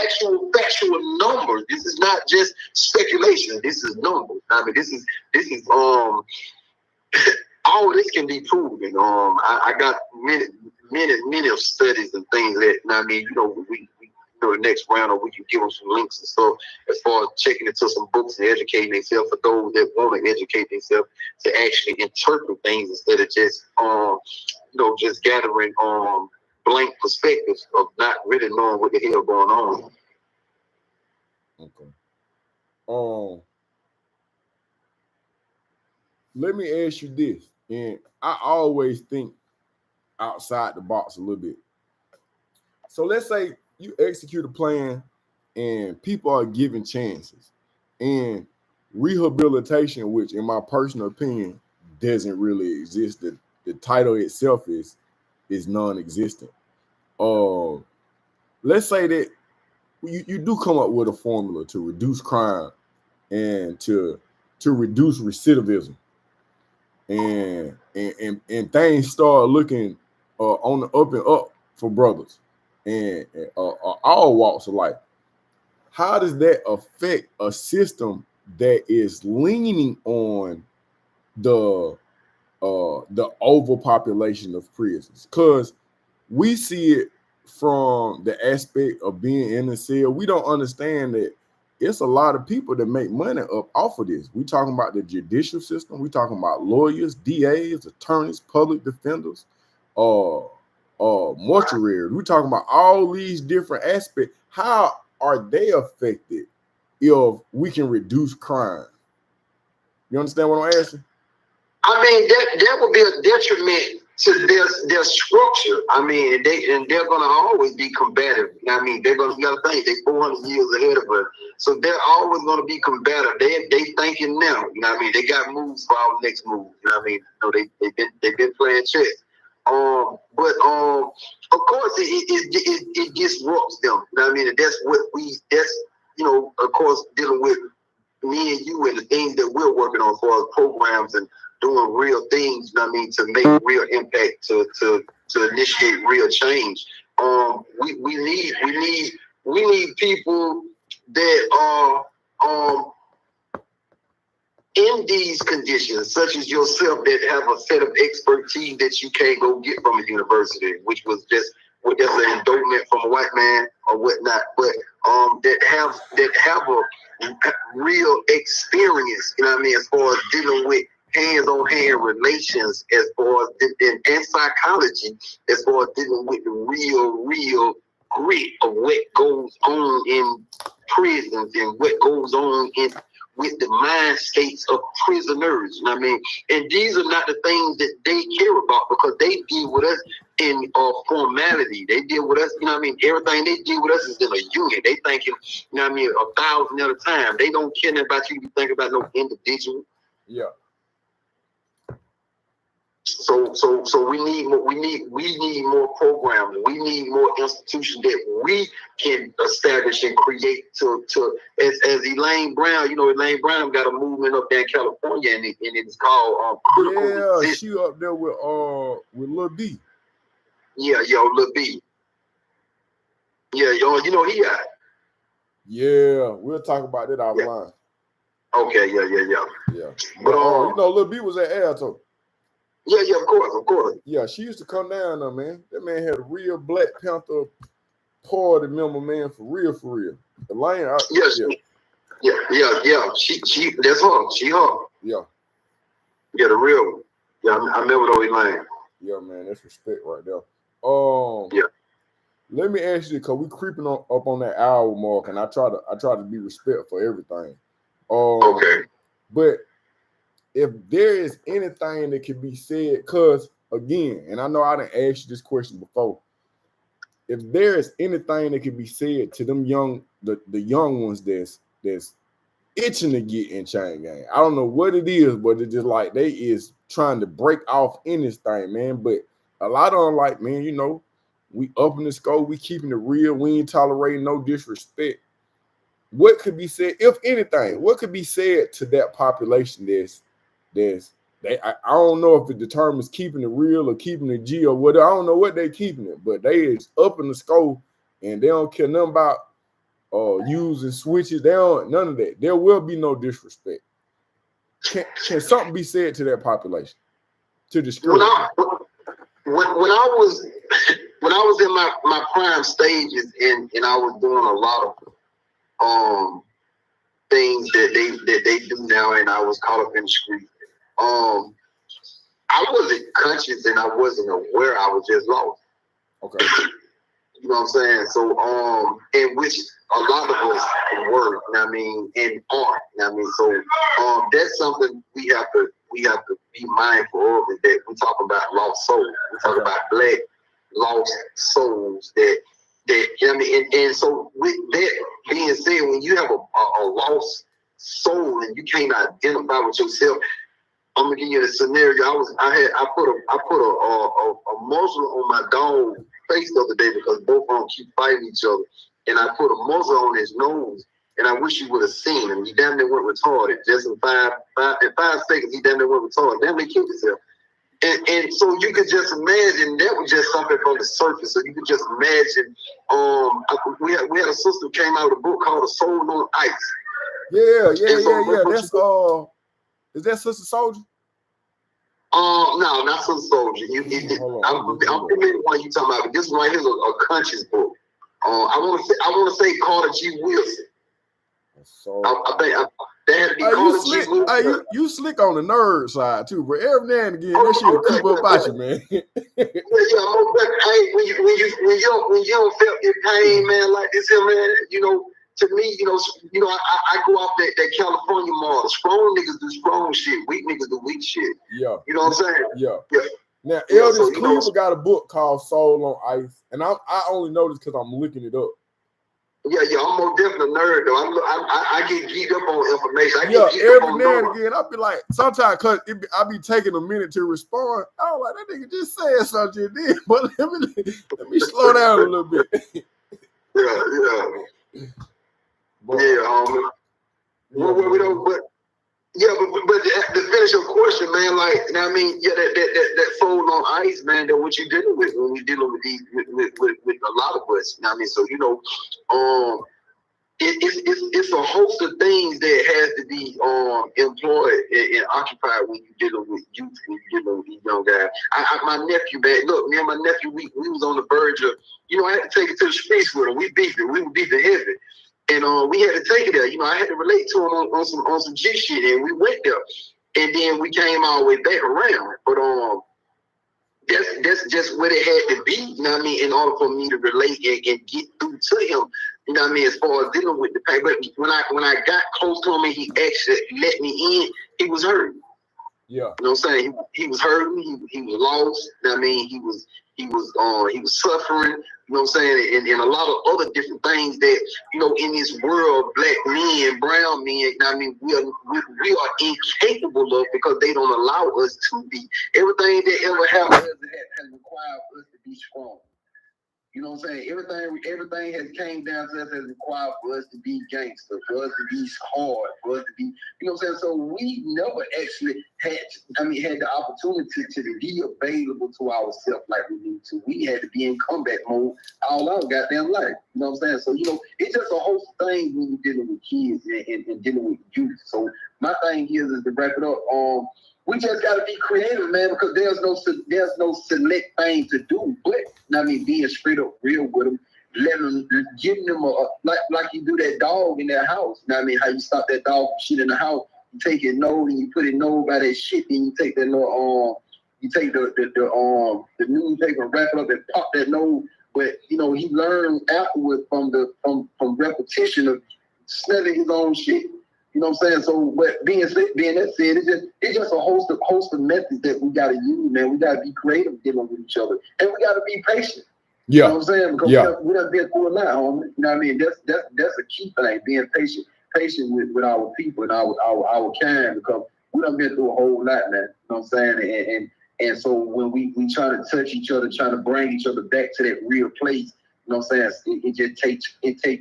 actual factual numbers. This is not just speculation. This is numbers. I mean, this is all this can be proven. I got many of studies and things that. I mean, you know, we the next round, or we can give them some links and stuff as far as checking into some books and educating themselves for those that want to educate themselves to actually interpret things instead of just just gathering blank perspectives of not really knowing what the hell going on. Okay. Let me ask you this, and I always think outside the box a little bit. So let's say you execute a plan and people are given chances, and rehabilitation, which in my personal opinion doesn't really exist. The title itself is non-existent. Let's say that you do come up with a formula to reduce crime and to reduce recidivism, and things start looking on the up and up for brothers and all walks of life. How does that affect a system that is leaning on the overpopulation of prisons? Because we see it from the aspect of being in the cell. We don't understand that it's a lot of people that make money up off of this. We talking about the judicial system. We talking about lawyers, DAs, attorneys, public defenders, mortuaries. We talking about all these different aspects. How are they affected if we can reduce crime? You understand what I'm asking? I mean, that would be a detriment to their structure. I mean, they're gonna always be combative. I mean, you gotta think they're 400 years ahead of us, so they're always gonna be combative. They thinking now. You know what I mean? They got moves for our next move. You know what I mean? You know, they've been playing chess. But of course it disrupts them. You know what I mean? And that's you know, of course, dealing with me and you and the things that we're working on for our programs and doing real things, you know what I mean, to make real impact, to initiate real change. We need people that are in these conditions, such as yourself, that have a set of expertise that you can't go get from a university, which was just an endowment from a white man or whatnot, but that have a real experience, you know what I mean, as far as dealing with hands-on-hand relations, as far as and psychology, as far as dealing with the real grit of what goes on in prisons and what goes on with the mind states of prisoners. You know what I mean? And these are not the things that they care about, because they deal with us in formality. They deal with us, you know what I mean? Everything they deal with us is in a unit. They thinking, you know what I mean, 1,000 at a time. They don't care about you. You think about no individual. Yeah. So we need more programs. We need more institutions that we can establish and create to as Elaine Brown. You know, Elaine Brown got a movement up there in California, and it's called critical resistance. She up there with Lil B. Yeah, Lil B. Yeah, you know he got. Yeah, we'll talk about that offline. Yeah. Okay, yeah. But you know, Lil B was at Alto. Yeah, of course. Yeah, she used to come down there, man. That man had a real Black Panther party member, man, for real. Elaine, yeah. She that's her. She her. Yeah. Yeah, the real one. Yeah, I remember those Elaine. Yeah, man, that's respect right there. Yeah. Let me ask you, because we creeping up on that hour mark, and I try to be respectful for everything. Okay. But if there is anything that can be said, because again, and I know I didn't ask you this question before, if there is anything that can be said to them the young ones that's itching to get in chain gang, I don't know what it is, but it's just like they is trying to break off in this thing, man. But a lot of them like, man, you know, we up in the scope, we keeping it real, we ain't tolerating no disrespect. What could be said, if anything, what could be said to that population I don't know if it determines keeping it real or keeping it G or whatever. I don't know what they keeping it, but they is up in the scope and they don't care nothing about using switches. They don't none of that. There will be no disrespect. Can something be said to that population to discourage? When I was in my prime stages and I was doing a lot of things that they do now, and I was caught up in the street. I wasn't conscious and I wasn't aware. I was just lost. Okay. You know what I'm saying? So, in which a lot of us were, you know what I mean, and are, you know what I mean? So, that's something we have to be mindful of, is that we talk about lost souls. We talk about Black lost souls that you know what I mean? And so with that being said, when you have a lost soul and you can't identify with yourself, I'm gonna give you a scenario. I put a muzzle on my dog face the other day because both of them keep fighting each other, and I put a muzzle on his nose, and I wish you would have seen him. He damn near went retarded. Just in five seconds, he damn near went retarded. Damn near killed himself. And so you could just imagine that was just something from the surface. So you could just imagine. We had a sister who came out with a book called "A Soul on Ice." Yeah. That's is that Sister Soldier? No, not some soldier. I'm familiar with one you talking about, but this one right here is a conscious book. I want to say Carter G. Wilson. So I think that had to be Carter G. Wilson. You slick on the nerd side too, but every now and again that shit creep up at you, man. Hey, when you don't feel your pain, man, like this here, man, to me, I go off that California model. Strong niggas do strong shit. Weak niggas do weak shit. Yeah. You know what I'm saying? Yeah. Now, Eldest Cleaver got a book called Soul on Ice, and I only know this because I'm looking it up. Yeah, I'm more definitely a nerd though. I get geeked up on information. Every now and again, I be like, sometimes cause I be taking a minute to respond. I was like, that nigga just said something, then, but let me slow down a little bit. But to finish your question, man, like, that fold on ice, man, that what you dealing with when we dealing with these with a lot of us. So it's a host of things that has to be employed and occupied when you dealing with youth, when you dealing with these young guys. My nephew, man, look, me and my nephew, we was on the verge of, I had to take it to the streets with him. We were beefing heavy. And we had to take it there. I had to relate to him on some G shit, and we went there. And then we came all the way back around. But that's just what it had to be, in order for me to relate and get through to him, as far as dealing with the pain. But when I got close to him and he actually let me in, he was hurting. Yeah. You know what I'm saying? He was hurting, he was lost, he was suffering, you know what I'm saying, and a lot of other different things that, in this world, black men, brown men, we are incapable of, because they don't allow us to be. Everything that ever happened has required us to be strong. You know what I'm saying? Everything has came down to us, has required for us to be gangster, for us to be hard, for us to be, you know what I'm saying? So we never actually had the opportunity to be available to ourselves like we need to. We had to be in combat mode all our goddamn life. You know what I'm saying? So, it's just a host of things when you're dealing with kids and dealing with youth. So my thing here is to wrap it up. We just got to be creative, man, because there's no select thing to do, but being straight up real with them, giving them like you do that dog in their house. How you stop that dog from shit in the house? You take your nose and you put it nose by that shit, then you take that little you take the newspaper and wrap it up and pop that nose. But he learned afterwards from repetition of smelling his own shit. You know what I'm saying? So, but being that said, it's just a host of methods that we got to use, man. We got to be creative dealing with each other, and we got to be patient. Yeah. You know what I'm saying? Because we done been through a lot, homie. You know what I mean? That's a key thing, being patient with our people and our kind, because we done been through a whole lot, man. You know what I'm saying? And so when we try to touch each other, trying to bring each other back to that real place, you know what I'm saying? It just takes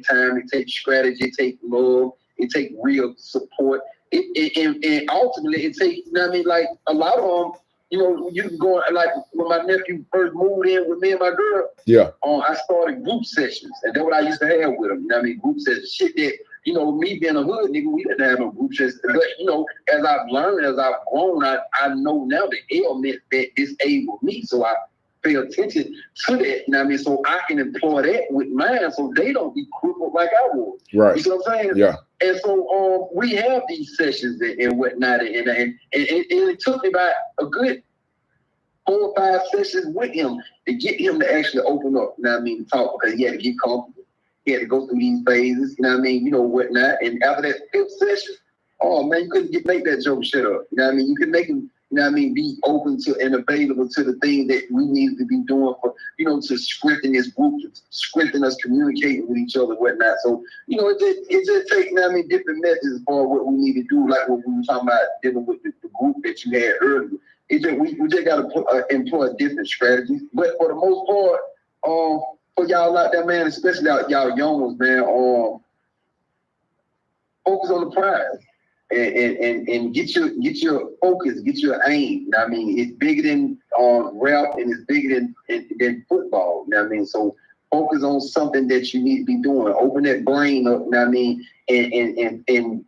time, it takes strategy, it takes love. It takes real support. And ultimately, it takes, like a lot of them, you can go, like when my nephew first moved in with me and my girl, I started group sessions. And that's what I used to have with him. Group sessions. Shit that, me being a hood nigga, we didn't have no group sessions. But, as I've learned, as I've grown, I know now the ailment that disabled me. So I pay attention to that, so I can employ that with mine so they don't be crippled like I was. Right. You know what I'm saying? Yeah. And so we have these sessions and whatnot, and it took me about a good 4 or 5 sessions with him to get him to actually open up, to talk, because he had to get comfortable. He had to go through these phases, whatnot. And after that 5th session, oh man, you couldn't make that joke shut up. You could make him, be open to and available to the things that we needed to be doing for, to strengthen this group, to strengthen us communicating with each other and whatnot. So, it just takes, different methods for what we need to do, like what we were talking about dealing with the group that you had earlier. We just got to employ different strategies. But for the most part, for y'all out there, man, especially y'all young ones, man, focus on the prize. And get your focus, get your aim. It's bigger than rap, and it's bigger than football. So focus on something that you need to be doing. Open that brain up. And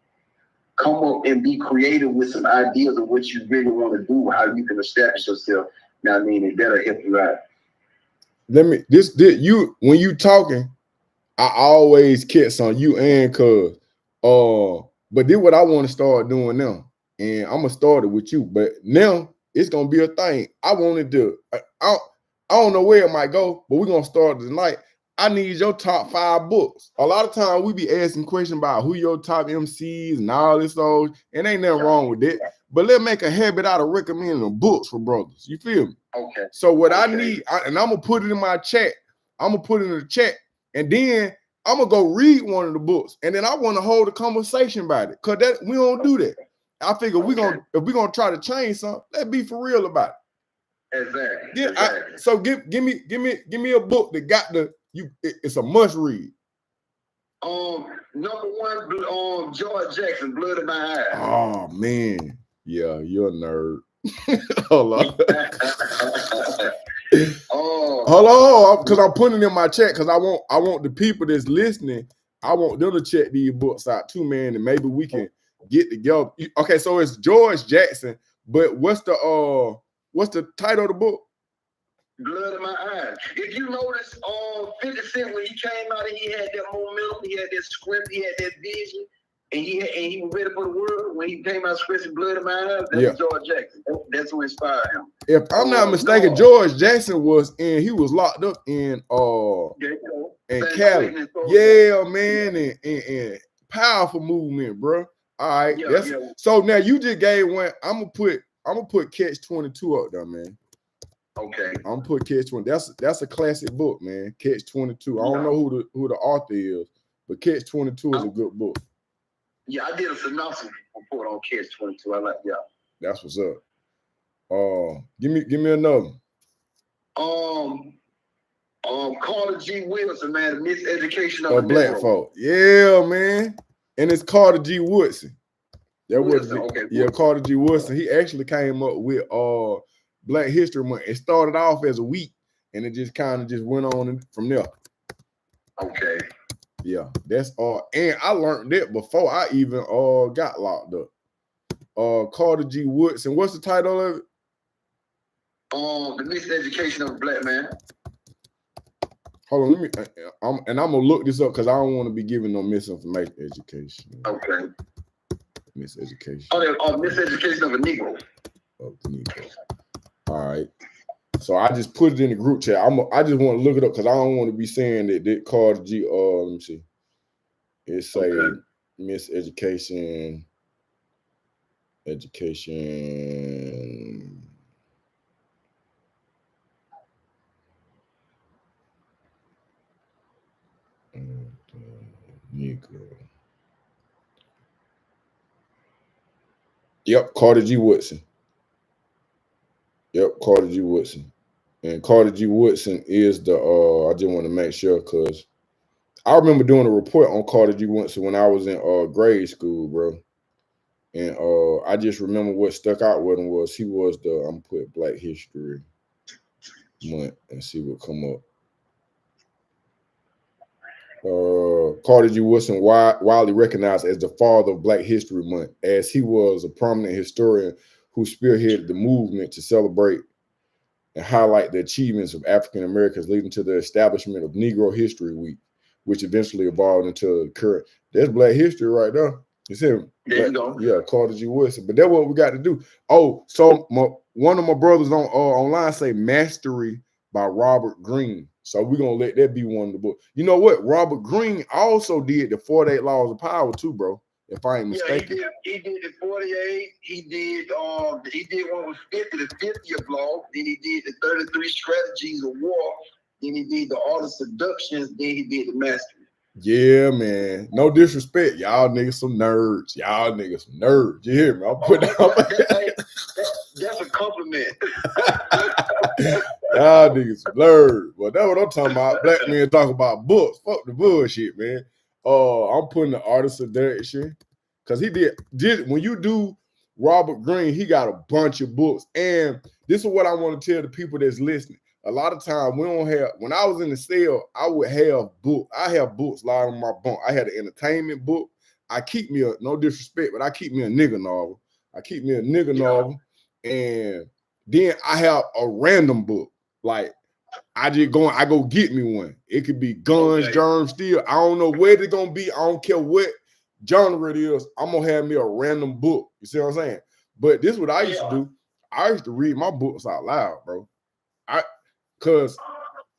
come up and be creative with some ideas of what you really want to do, how you can establish yourself. Now, I mean, it better help you out. You when you talking, I always catch on you and cuz. But this what I want to start doing now. And I'm gonna start it with you. But now it's gonna be a thing. I wanted to I don't know where it might go, but we're gonna start tonight. I need your top 5 books. A lot of times we be asking questions about who your top MCs and all this old, and ain't nothing wrong with that. But let's make a habit out of recommending books for brothers. You feel me? Okay. So what I need, and I'm gonna put it in my chat. I'm gonna put it in the chat, and then I'm gonna go read one of the books, and then I want to hold a conversation about it. Cause that we don't do that. I figure if we're gonna try to change something, let's be for real about it. Exactly. Yeah. Exactly. So give me a book that got it's a must read. Number 1, George Jackson, Blood in My Eyes. Oh man, yeah, you're a nerd. Hold on. Hold on, because I'm putting it in my chat because I want the people that's listening, I want them to check these books out too, man, and maybe we can get together. Okay, so it's George Jackson, but what's the title of the book? Blood in My Eyes. If you notice, 50 Cent, when he came out and he had that momentum, he had that script, he had that vision, and he was ready for the world. When he came out scratching Blood in My Eyes, that's George Jackson. That's who inspired him. If I'm not mistaken, George Jackson he was locked up in Cali. Yeah, man, and powerful movement, bro. All right. So now you just gave one. I'm gonna put Catch 22 up there, man. Okay. I'm gonna put Catch 20. That's a classic book, man. Catch 22. I don't know who the author is, but Catch 22 is a good book. Yeah, I did a synopsis report on Catch 22. I like That's what's up. Give me another. Carter G. Wilson, man, the miseducation of black folk. Yeah, man. And it's Carter G. Woodson. Carter G. Woodson. He actually came up with Black History Month. It started off as a week, and it just kind of just went on from there. Okay. Yeah, that's and I learned that before I even got locked up. Carter G. Woodson. What's the title of it? The Miseducation of a Black Man. Hold on, I'm gonna look this up because I don't want to be giving no misinformation. Education. Okay. Miseducation. Miseducation of a Negro. Of the Negro. All right. So I just put it in the group chat. I just want to look it up because I don't want to be saying that Carter G. Let me see. It say miseducation. Education. Negro. Yep, Carter G. Woodson. Yep, Carter G. Woodson. And Carter G. Woodson is the I just want to make sure because I remember doing a report on Carter G. Woodson when I was in grade school, bro. And I just remember what stuck out with him was he was I'm gonna put Black History Month and see what come up. Carter G. Woodson, widely recognized as the father of Black History Month, as he was a prominent historian who spearheaded the movement to celebrate and highlight the achievements of African Americans, leading to the establishment of Negro History Week, which eventually evolved into the current. That's Black history right there. You see him? There you go. Yeah, Carter G. Woodson. But that's what we got to do. Oh, so one of my brothers online say Mastery by Robert Greene. So we're gonna let that be one of the books. You know what? Robert Greene also did the 48 Laws of Power too, bro. If I ain't mistaken. Yeah, he did the 48. He did one with 50, the 50th law. Then he did the 33 strategies of war. Then he did the art of seductions. Then he did the mastery. Yeah, man. No disrespect. Y'all niggas some nerds. Y'all niggas some nerds. You hear me? I'm putting that's a compliment. Y'all niggas some nerds. Well, that's what I'm talking about. Black men talk about books. Fuck the bullshit, man. I'm putting the artist of direction. Because he did when you do Robert Greene, he got a bunch of books. And this is what I want to tell the people that's listening. A lot of times we don't have, when I was in the cell, I would have books. I have books lying on my bunk. I had an entertainment book. I keep me a, no disrespect, but I keep me a nigga novel. I keep me a nigga novel, and then I have a random book. Like I go get me one. It could be guns, germs, steel. I don't know where they're gonna be. I don't care what genre it is. I'm gonna have me a random book. You see what I'm saying? But this is what I used to do. I used to read my books out loud, bro. Cause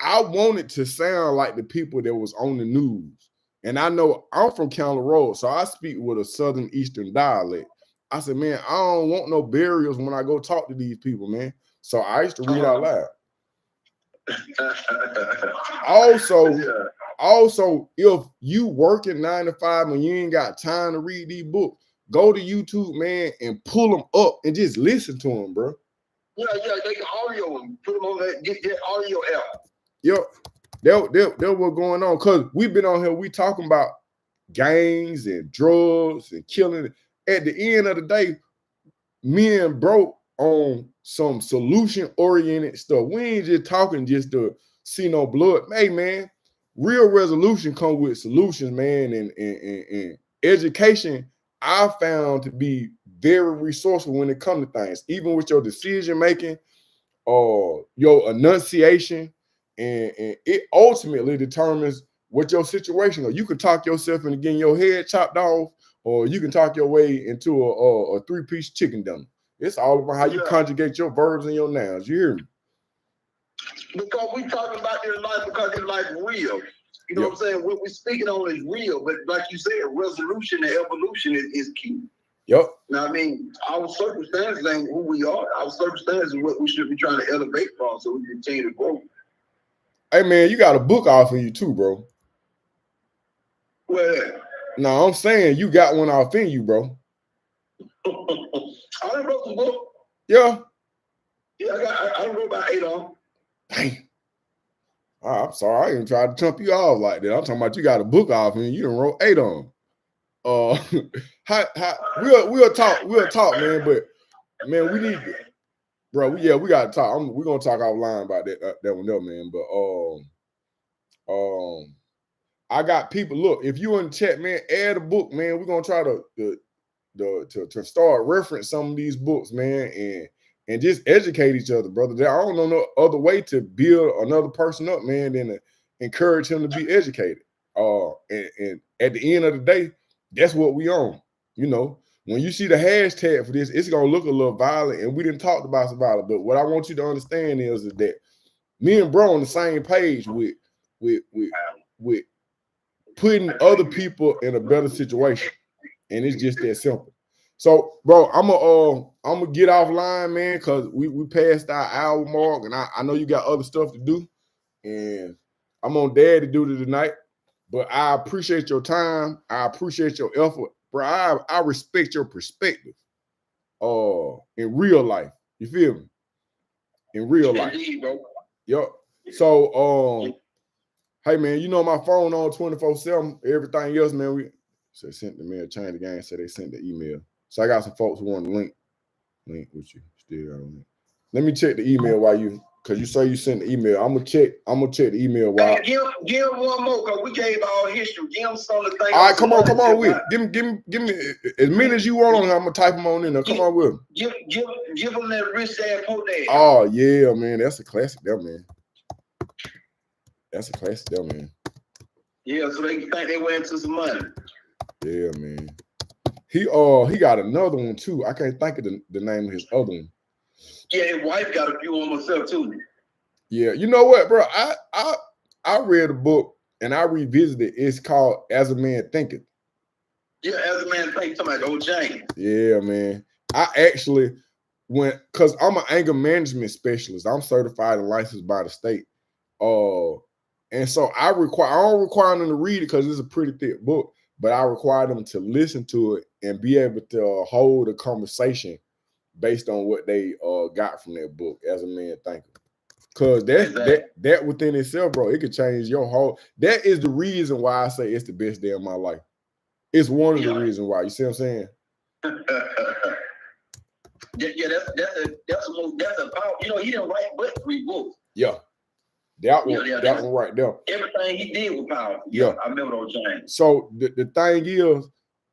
I wanted to sound like the people that was on the news. And I know I'm from County Road, so I speak with a Southern Eastern dialect. I said, man, I don't want no barriers when I go talk to these people, man. So I used to read out loud. Also, if you working 9 to 5 and you ain't got time to read these books, go to YouTube, man, and pull them up and just listen to them, bro. Yeah, they can audio them. Put them on that, get that audio app. Yep. That what's going on. Cause we've been on here, we talking about gangs and drugs and killing. At the end of the day, me and bro on some solution-oriented stuff. We ain't just talking just to see no blood. Hey, man, real resolution come with solutions, man, and education I found to be very resourceful when it comes to things, even with your decision making or your enunciation, and it ultimately determines what your situation is. You can talk yourself into getting your head chopped off, or you can talk your way into a three-piece chicken dinner. It's all about how you conjugate your verbs and your nouns. You hear me? Because we talking about their life because their life real. You know what I'm saying? What we're speaking on is real, but like you said, resolution and evolution is key. Yep. Now, I mean, our circumstances ain't who we are. Our circumstances is what we should be trying to elevate from so we can continue to grow. Hey, man, you got a book off of you too, bro. Well, no, I'm saying you got one off in you, bro. I done wrote the book. Yeah. Yeah, I wrote about 8 on. Dang. I'm sorry, I didn't try to jump you off like that. I'm talking about you got a book off and you done wrote 8 on. We'll talk, man. But man, we need to, bro. We gotta talk. We're gonna talk offline about that one there, man. But I got people. Look, if you in the chat, man, add a book, man. We're gonna try to start reference some of these books, man, and just educate each other, brother. I don't know no other way to build another person up, man, than to encourage him to be educated. And at the end of the day, that's what we on. You know, when you see the hashtag for this, it's gonna look a little violent, and we didn't talk about some violence. But what I want you to understand is that me and bro on the same page with putting other people in a better situation, and it's just that simple. So, bro, I'm gonna get offline, man, because we passed our hour mark, and I know you got other stuff to do, and I'm on dad to do it tonight. But I appreciate your time. I appreciate your effort, bro. I respect your perspective. In real life, you feel me? In real life, yep. So, hey man, you know my phone on 24/7. Everything else, man, we sent the mail, change the game, said they sent the email. So I got some folks who want to link with you. Still got on it. Let me check the email while you, because you say you sent the email. I'm gonna check the email while. Hey, give him one more, because we gave all history. Give him some of the things. All right, come on with it. Give me as many as you want on here. I'm gonna type them on in there. Come on with them. Give him that rich dad, poor dad. Oh yeah, man, that's a classic there, man. That's a classic there, man. Yeah, so they think they went into some money. Yeah, man. He got another one too. I can't think of the name of his other one. Yeah, his wife got a few on myself too. Yeah, you know what, bro? I read a book and I revisited it. It's called As a Man Thinketh. Yeah, As a Man Thinketh, talking about old James. Yeah, man. I actually went, because I'm an anger management specialist. I'm certified and licensed by the state. And so I don't require them to read it because it's a pretty thick book, but I require them to listen to it and be able to hold a conversation based on what they got from that book, As a Man Thinketh. Because that within itself, bro, it could change your whole. That is the reason why I say it's the best day of my life. It's one of the reasons why. You see what I'm saying? Yeah, that's a power. You know, he didn't write but 3 books. Yeah. That one right there. Everything he did was powerful. Yeah. I remember those James. So the thing is,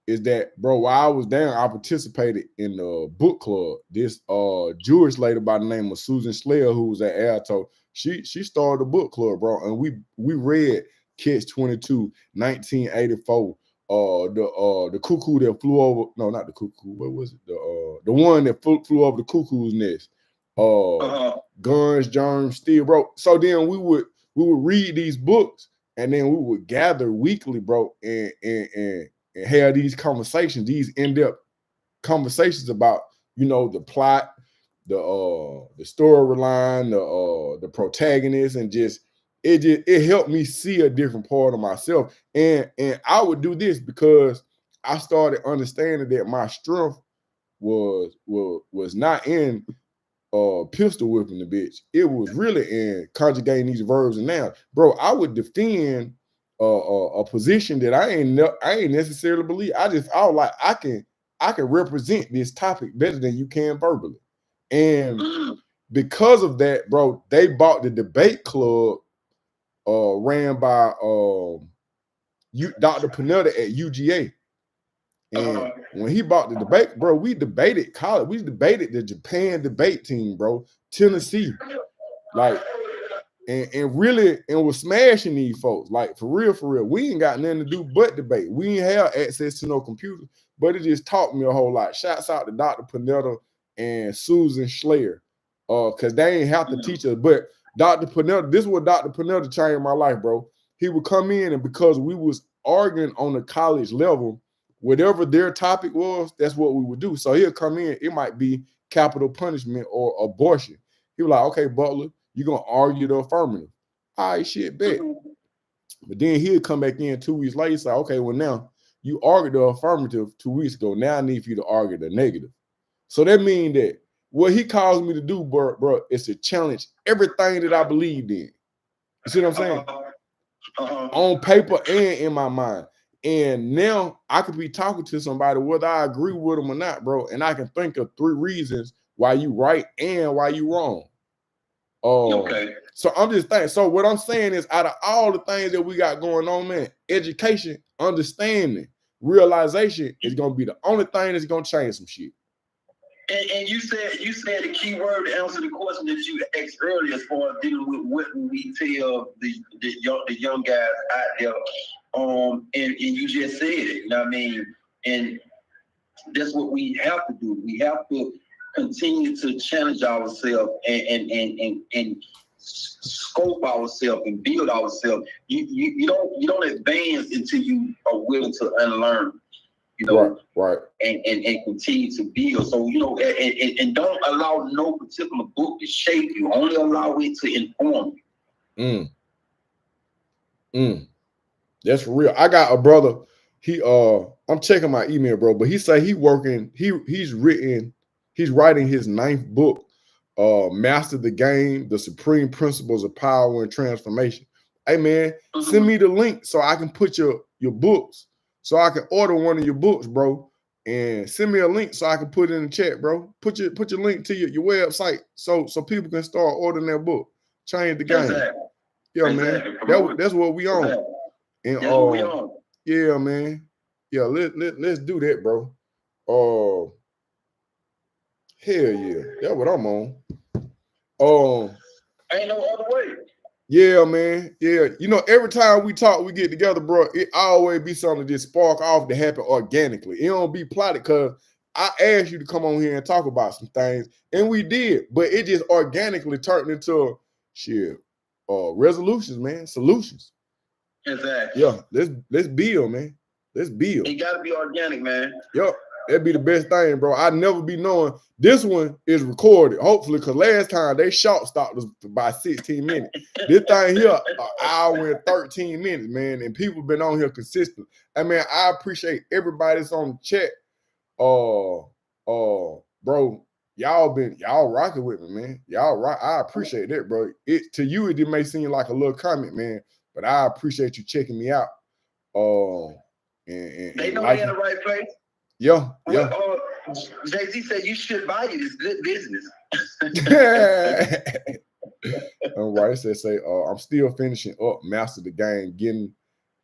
is that, bro, while I was down, I participated in the book club. This Jewish lady by the name of Susan Slayer, who was at Alto, she started a book club, bro, and we read Catch 22, 1984, the cuckoo that flew over, no, not the cuckoo, what was it? The one that flew over the cuckoo's nest. Guns, Germs, Steel, bro. So then we would read these books, and then we would gather weekly, bro, and have these conversations, these in-depth conversations about, you know, the plot, the storyline, the protagonist, and it helped me see a different part of myself. And I would do this because I started understanding that my strength was not in pistol whipping the bitch. It was really in conjugating these verbs and nouns. Bro, I would defend a position that I ain't necessarily believe. I was like, I can represent this topic better than you can verbally. And because of that, bro, they bought the debate club ran by Dr. Panetta at UGA. And when he bought the debate, bro, we debated college. We debated the Japan debate team, bro. Tennessee. Like, and really, and was smashing these folks. Like, for real. We ain't got nothing to do but debate. We ain't have access to no computer, but it just taught me a whole lot. Shouts out to Dr. Panetta and Susan Slayer. Because they ain't have to teach us. But Dr. Panetta, this is what Dr. Panetta changed my life, bro. He would come in, and because we was arguing on the college level, whatever their topic was, that's what we would do. So he'll come in, it might be capital punishment or abortion. He was like, okay, Butler, you're going to argue the affirmative. All right, shit, bet. But then he'll come back in 2 weeks later and say, okay, well, now you argued the affirmative 2 weeks ago. Now I need for you to argue the negative. So that means that what he calls me to do, bro, is to challenge everything that I believed in. You see what I'm saying? On paper and in my mind. And now I could be talking to somebody whether I agree with them or not, bro. And I can think of 3 reasons why you right and why you wrong. Okay. So I'm just thinking. So what I'm saying is, out of all the things that we got going on, man, education, understanding, realization is gonna be the only thing that's gonna change some shit. And you said the key word to answer the question that you asked earlier, as far as dealing with what we tell the young guys out there. And you just said it, you know what I mean? And that's what we have to do. We have to continue to challenge ourselves and scope ourselves and build ourselves. You don't advance until you are willing to unlearn. You know, right. And continue to build. So, you know, and don't allow no particular book to shape you. Only allow it to inform you. That's real. I got a brother. He I'm checking my email, bro, but he say he's writing his 9th book, Master the Game, the Supreme Principles of Power and Transformation. Hey man, send me the link so I can put your books, so I can order one of your books, bro. And send me a link so I can put it in the chat, bro. Put your link to your website so people can start ordering their book. Change the game. Exactly. Yeah, exactly. Man. That's what we on. Exactly. And yeah, man. Yeah, let's do that, bro. Hell yeah. That's what I'm on. Ain't no other way. Yeah, man. Yeah. You know, every time we talk, we get together, bro, it always be something that just spark off to happen organically. It don't be plotted, because I asked you to come on here and talk about some things, and we did, but it just organically turned into resolutions, man, solutions. Exactly. Yeah, let's build, man. Let's build. It gotta be organic, man. Yep. That'd be the best thing, bro. I'd never be knowing this one is recorded, hopefully, because last time they short stopped us by 16 minutes. This thing here, an hour and 13 minutes, man, and people been on here consistent. I mean, I appreciate everybody that's on the chat. Bro, y'all rocking with me, man. Y'all rock. I appreciate that, bro. To you, it may seem like a little comment, man, but I appreciate you checking me out. And they know they in the right place. Yeah. Jay-Z said you should buy it. It's good business. All right, say I'm still finishing up Master the Game, getting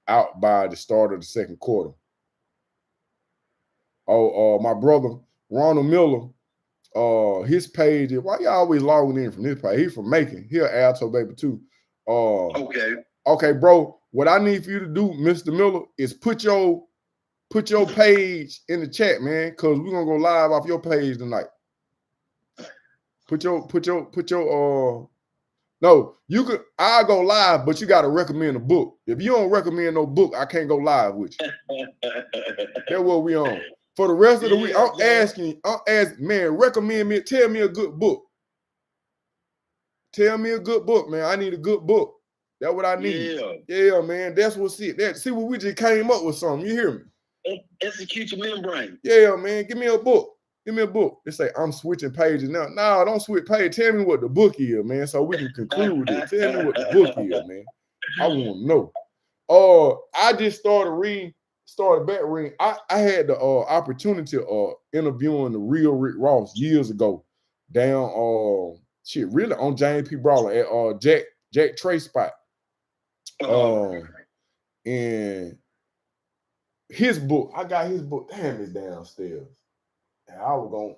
out by the start of the second quarter. my brother Ronald Miller. His page. Why you always logging in from this page? He's from Macon. He an Alto baby too. Okay, bro. What I need for you to do, Mr. Miller, is put your page in the chat, man, because we're gonna go live off your page tonight. No, you could. I'll go live, but you got to recommend a book. If you don't recommend no book, I can't go live with you. That's what we on. For the rest of the week, I'm asking, man, recommend me. Tell me a good book. Tell me a good book, man. I need a good book. That's what I need. Yeah, man. That's what's it. See what we just came up with something. You hear me? Execute your membrane. Yeah, man. Give me a book. Give me a book. They say I'm switching pages now. No, don't switch page. Tell me what the book is, man, so we can conclude it. Tell me what the book is, man. I want to know. I just started back reading. I had the opportunity of interviewing the real Rick Ross years ago down really on James P. Brawler at Jack Trey spot. And his book, I got his book. Damn, it's downstairs. And I was going,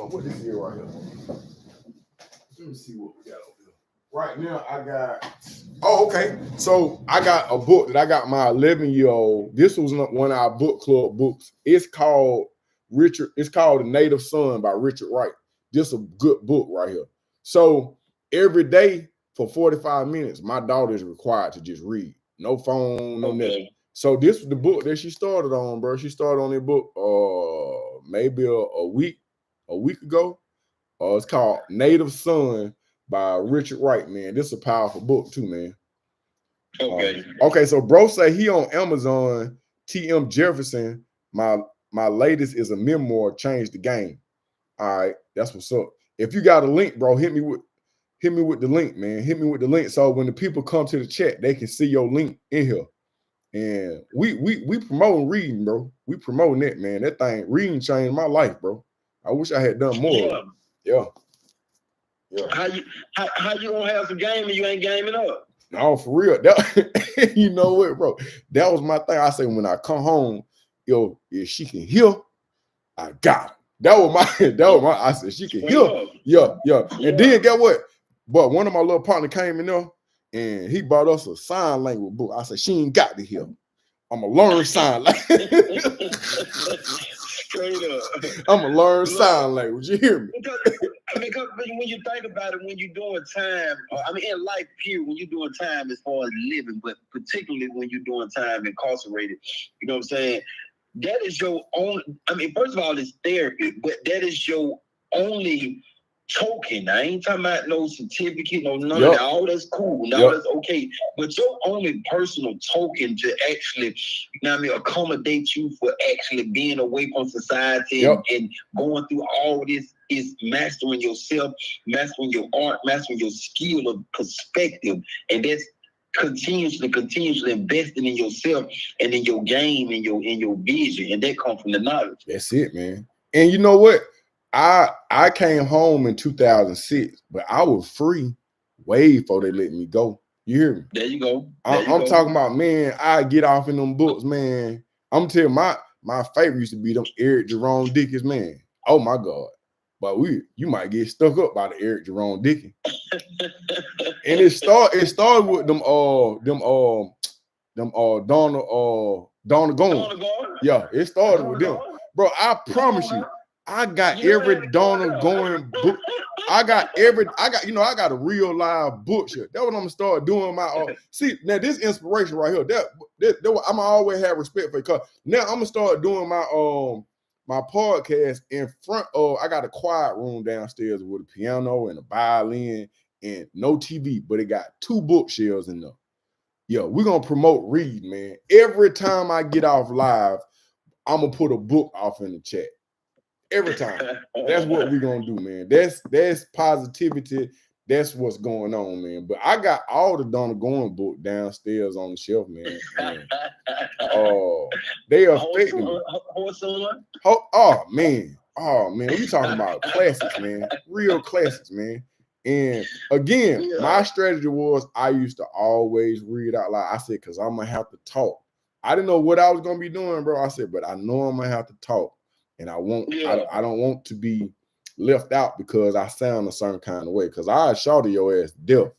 what this here right here? Let me see what we got over here. Right now, I got, okay. So I got a book that I got my 11-year-old. This was one of our book club books. It's called The Native Son by Richard Wright. This is a good book right here. So every day for 45 minutes, my daughter is required to just read. No phone, no nothing. So this was the book that she started on, bro. She started on that book maybe a week ago. It's called Native Son by Richard Wright, man. This is a powerful book too, man. Okay, so bro say he on Amazon, T.M. Jefferson. My latest is a memoir, Change the Game. All right, that's what's up. If you got a link, bro, hit me with the link, man. Hit me with the link so when the people come to the chat, they can see your link in here. And we promoting reading, bro. We promoting it, man. That thing, reading changed my life, bro. I wish I had done more. Yeah. How you gonna have some game and you ain't gaming up? No, for real. That, you know what, bro? That was my thing. I say when I come home, yo, if she can hear, I got her. That was my. I said she can hear. Yeah. And then get what? But one of my little partner came in there and he brought us a sign language book. I said she ain't got to hear. I'm gonna learn sign language. Straight up. I'm gonna learn sign language. You hear me? Because when you think about it, when you're doing time, in life, period, when you're doing time as far as living, but particularly when you're doing time incarcerated, you know what I'm saying? That is your own. First of all, it's therapy, but that is your only token. I ain't talking about no certificate, no none of that. All that's cool. Now that's okay. But your only personal token to actually, accommodate you for actually being away from society and going through all this is mastering yourself, mastering your art, mastering your skill of perspective. And that's continuously investing in yourself and in your game and your vision. And that comes from the knowledge. That's it, man. And you know what? I came home in 2006, but I was free way before they let me go. You hear me? There you go. I'm talking about, man, I get off in them books, man. I'm telling you, my favorite used to be them Eric Jerome Dickens, man. Oh my God. But you might get stuck up by the Eric Jerome Dickens. And it started with them Donna Goin. Yeah, it started with them. Bro, I promise you, I got every Donna Goin book. I got a real live book shit. That's what I'm gonna start doing. See now this inspiration right here. That I'm always have respect for it, because now I'm gonna start doing my podcast in front of. I got a quiet room downstairs with a piano and a violin and no TV, but it got 2 bookshelves in there. Yo, we're gonna promote reading, man. Every time I get off live, I'm gonna put a book off in the chat. Every time. That's what we're gonna do, man. That's positivity. That's what's going on, man. But I got all the Donna Goin book downstairs on the shelf, man. They affect me. Oh man, we talking about classics, man. Real classics, man. And again, my strategy was I used to always read out loud. I said, because I'm gonna have to talk. I didn't know what I was gonna be doing, bro. I said, but I know I'm gonna have to talk. and I want Yeah. I don't want to be left out because I sound a certain kind of way. Because I shot your ass deaf.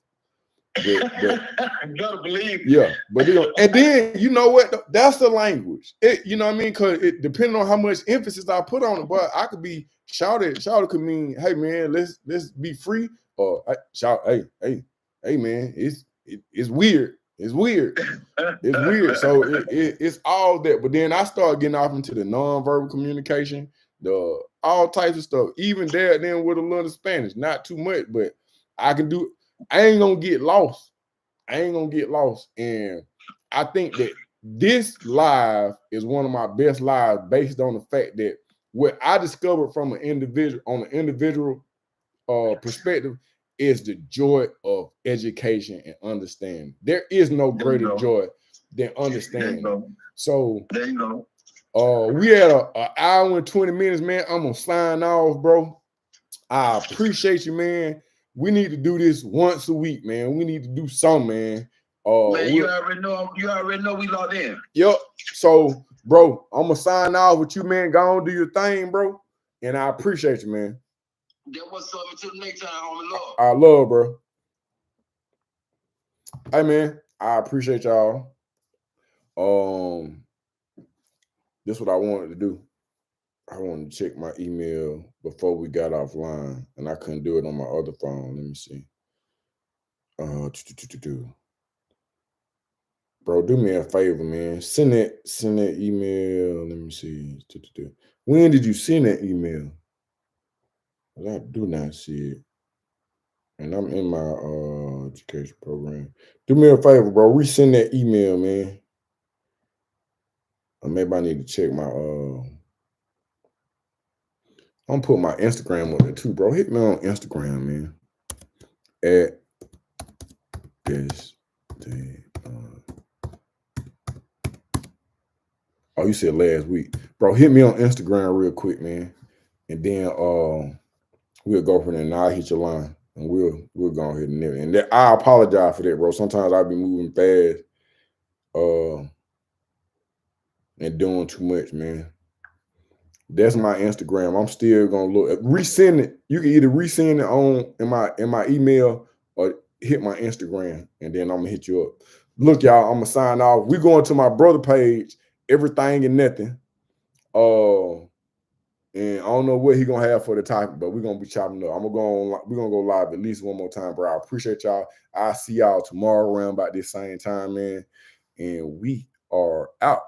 But You gotta believe. yeah, but and then you know what? That's the language. You know what I mean? Because it depending on how much emphasis I put on it, but I could be shouted. Shouted could mean, hey man, let's be free, or shout, hey man, it's weird. It's weird. It's weird. So it's all that. But then I start getting off into the nonverbal communication, the all types of stuff. Even there, then with a little Spanish, not too much, but I can do. I ain't gonna get lost. I ain't gonna get lost. And I think that this live is one of my best lives based on the fact that what I discovered from an individual on an individual perspective is the joy of education and understanding. There is no greater joy than understanding. So there you go. we had an hour and 20 minutes, man. I'm gonna sign off, bro. I appreciate you, man. We need to do this once a week, man. We need to do something, man. Man, you already know we locked in. Yep. So, bro, I'm gonna sign off with you, man. Go on, do your thing, bro. And I appreciate you, man. That what's up. Until the next time, homie. Love. I love, bro. Hey, man, I appreciate y'all. This is what I wanted to do. I wanted to check my email before we got offline, and I couldn't do it on my other phone. Let me see. Bro, do me a favor, man. Send that email. Let me see. When did you send that email? I do not see it. And I'm in my education program. Do me a favor, bro. Resend that email, man. Or maybe I need to check my I'm putting my Instagram up there too, bro. Hit me on Instagram, man. At this day. Oh, you said last week. Bro, hit me on Instagram real quick, man. And then we'll go from there. And I'll hit your line. And we'll go ahead and and that, I apologize for that, bro. Sometimes I'll be moving fast and doing too much, man. That's my Instagram. I'm still gonna look resend it. You can either resend it in my email or hit my Instagram, and then I'm gonna hit you up. Look, y'all, I'm gonna sign off. We're going to my brother page, everything and nothing. And I don't know what he gonna have for the topic, but we're gonna be chopping up. We're gonna go live at least one more time, bro. I appreciate y'all. I'll see y'all tomorrow around about this same time, man. And we are out.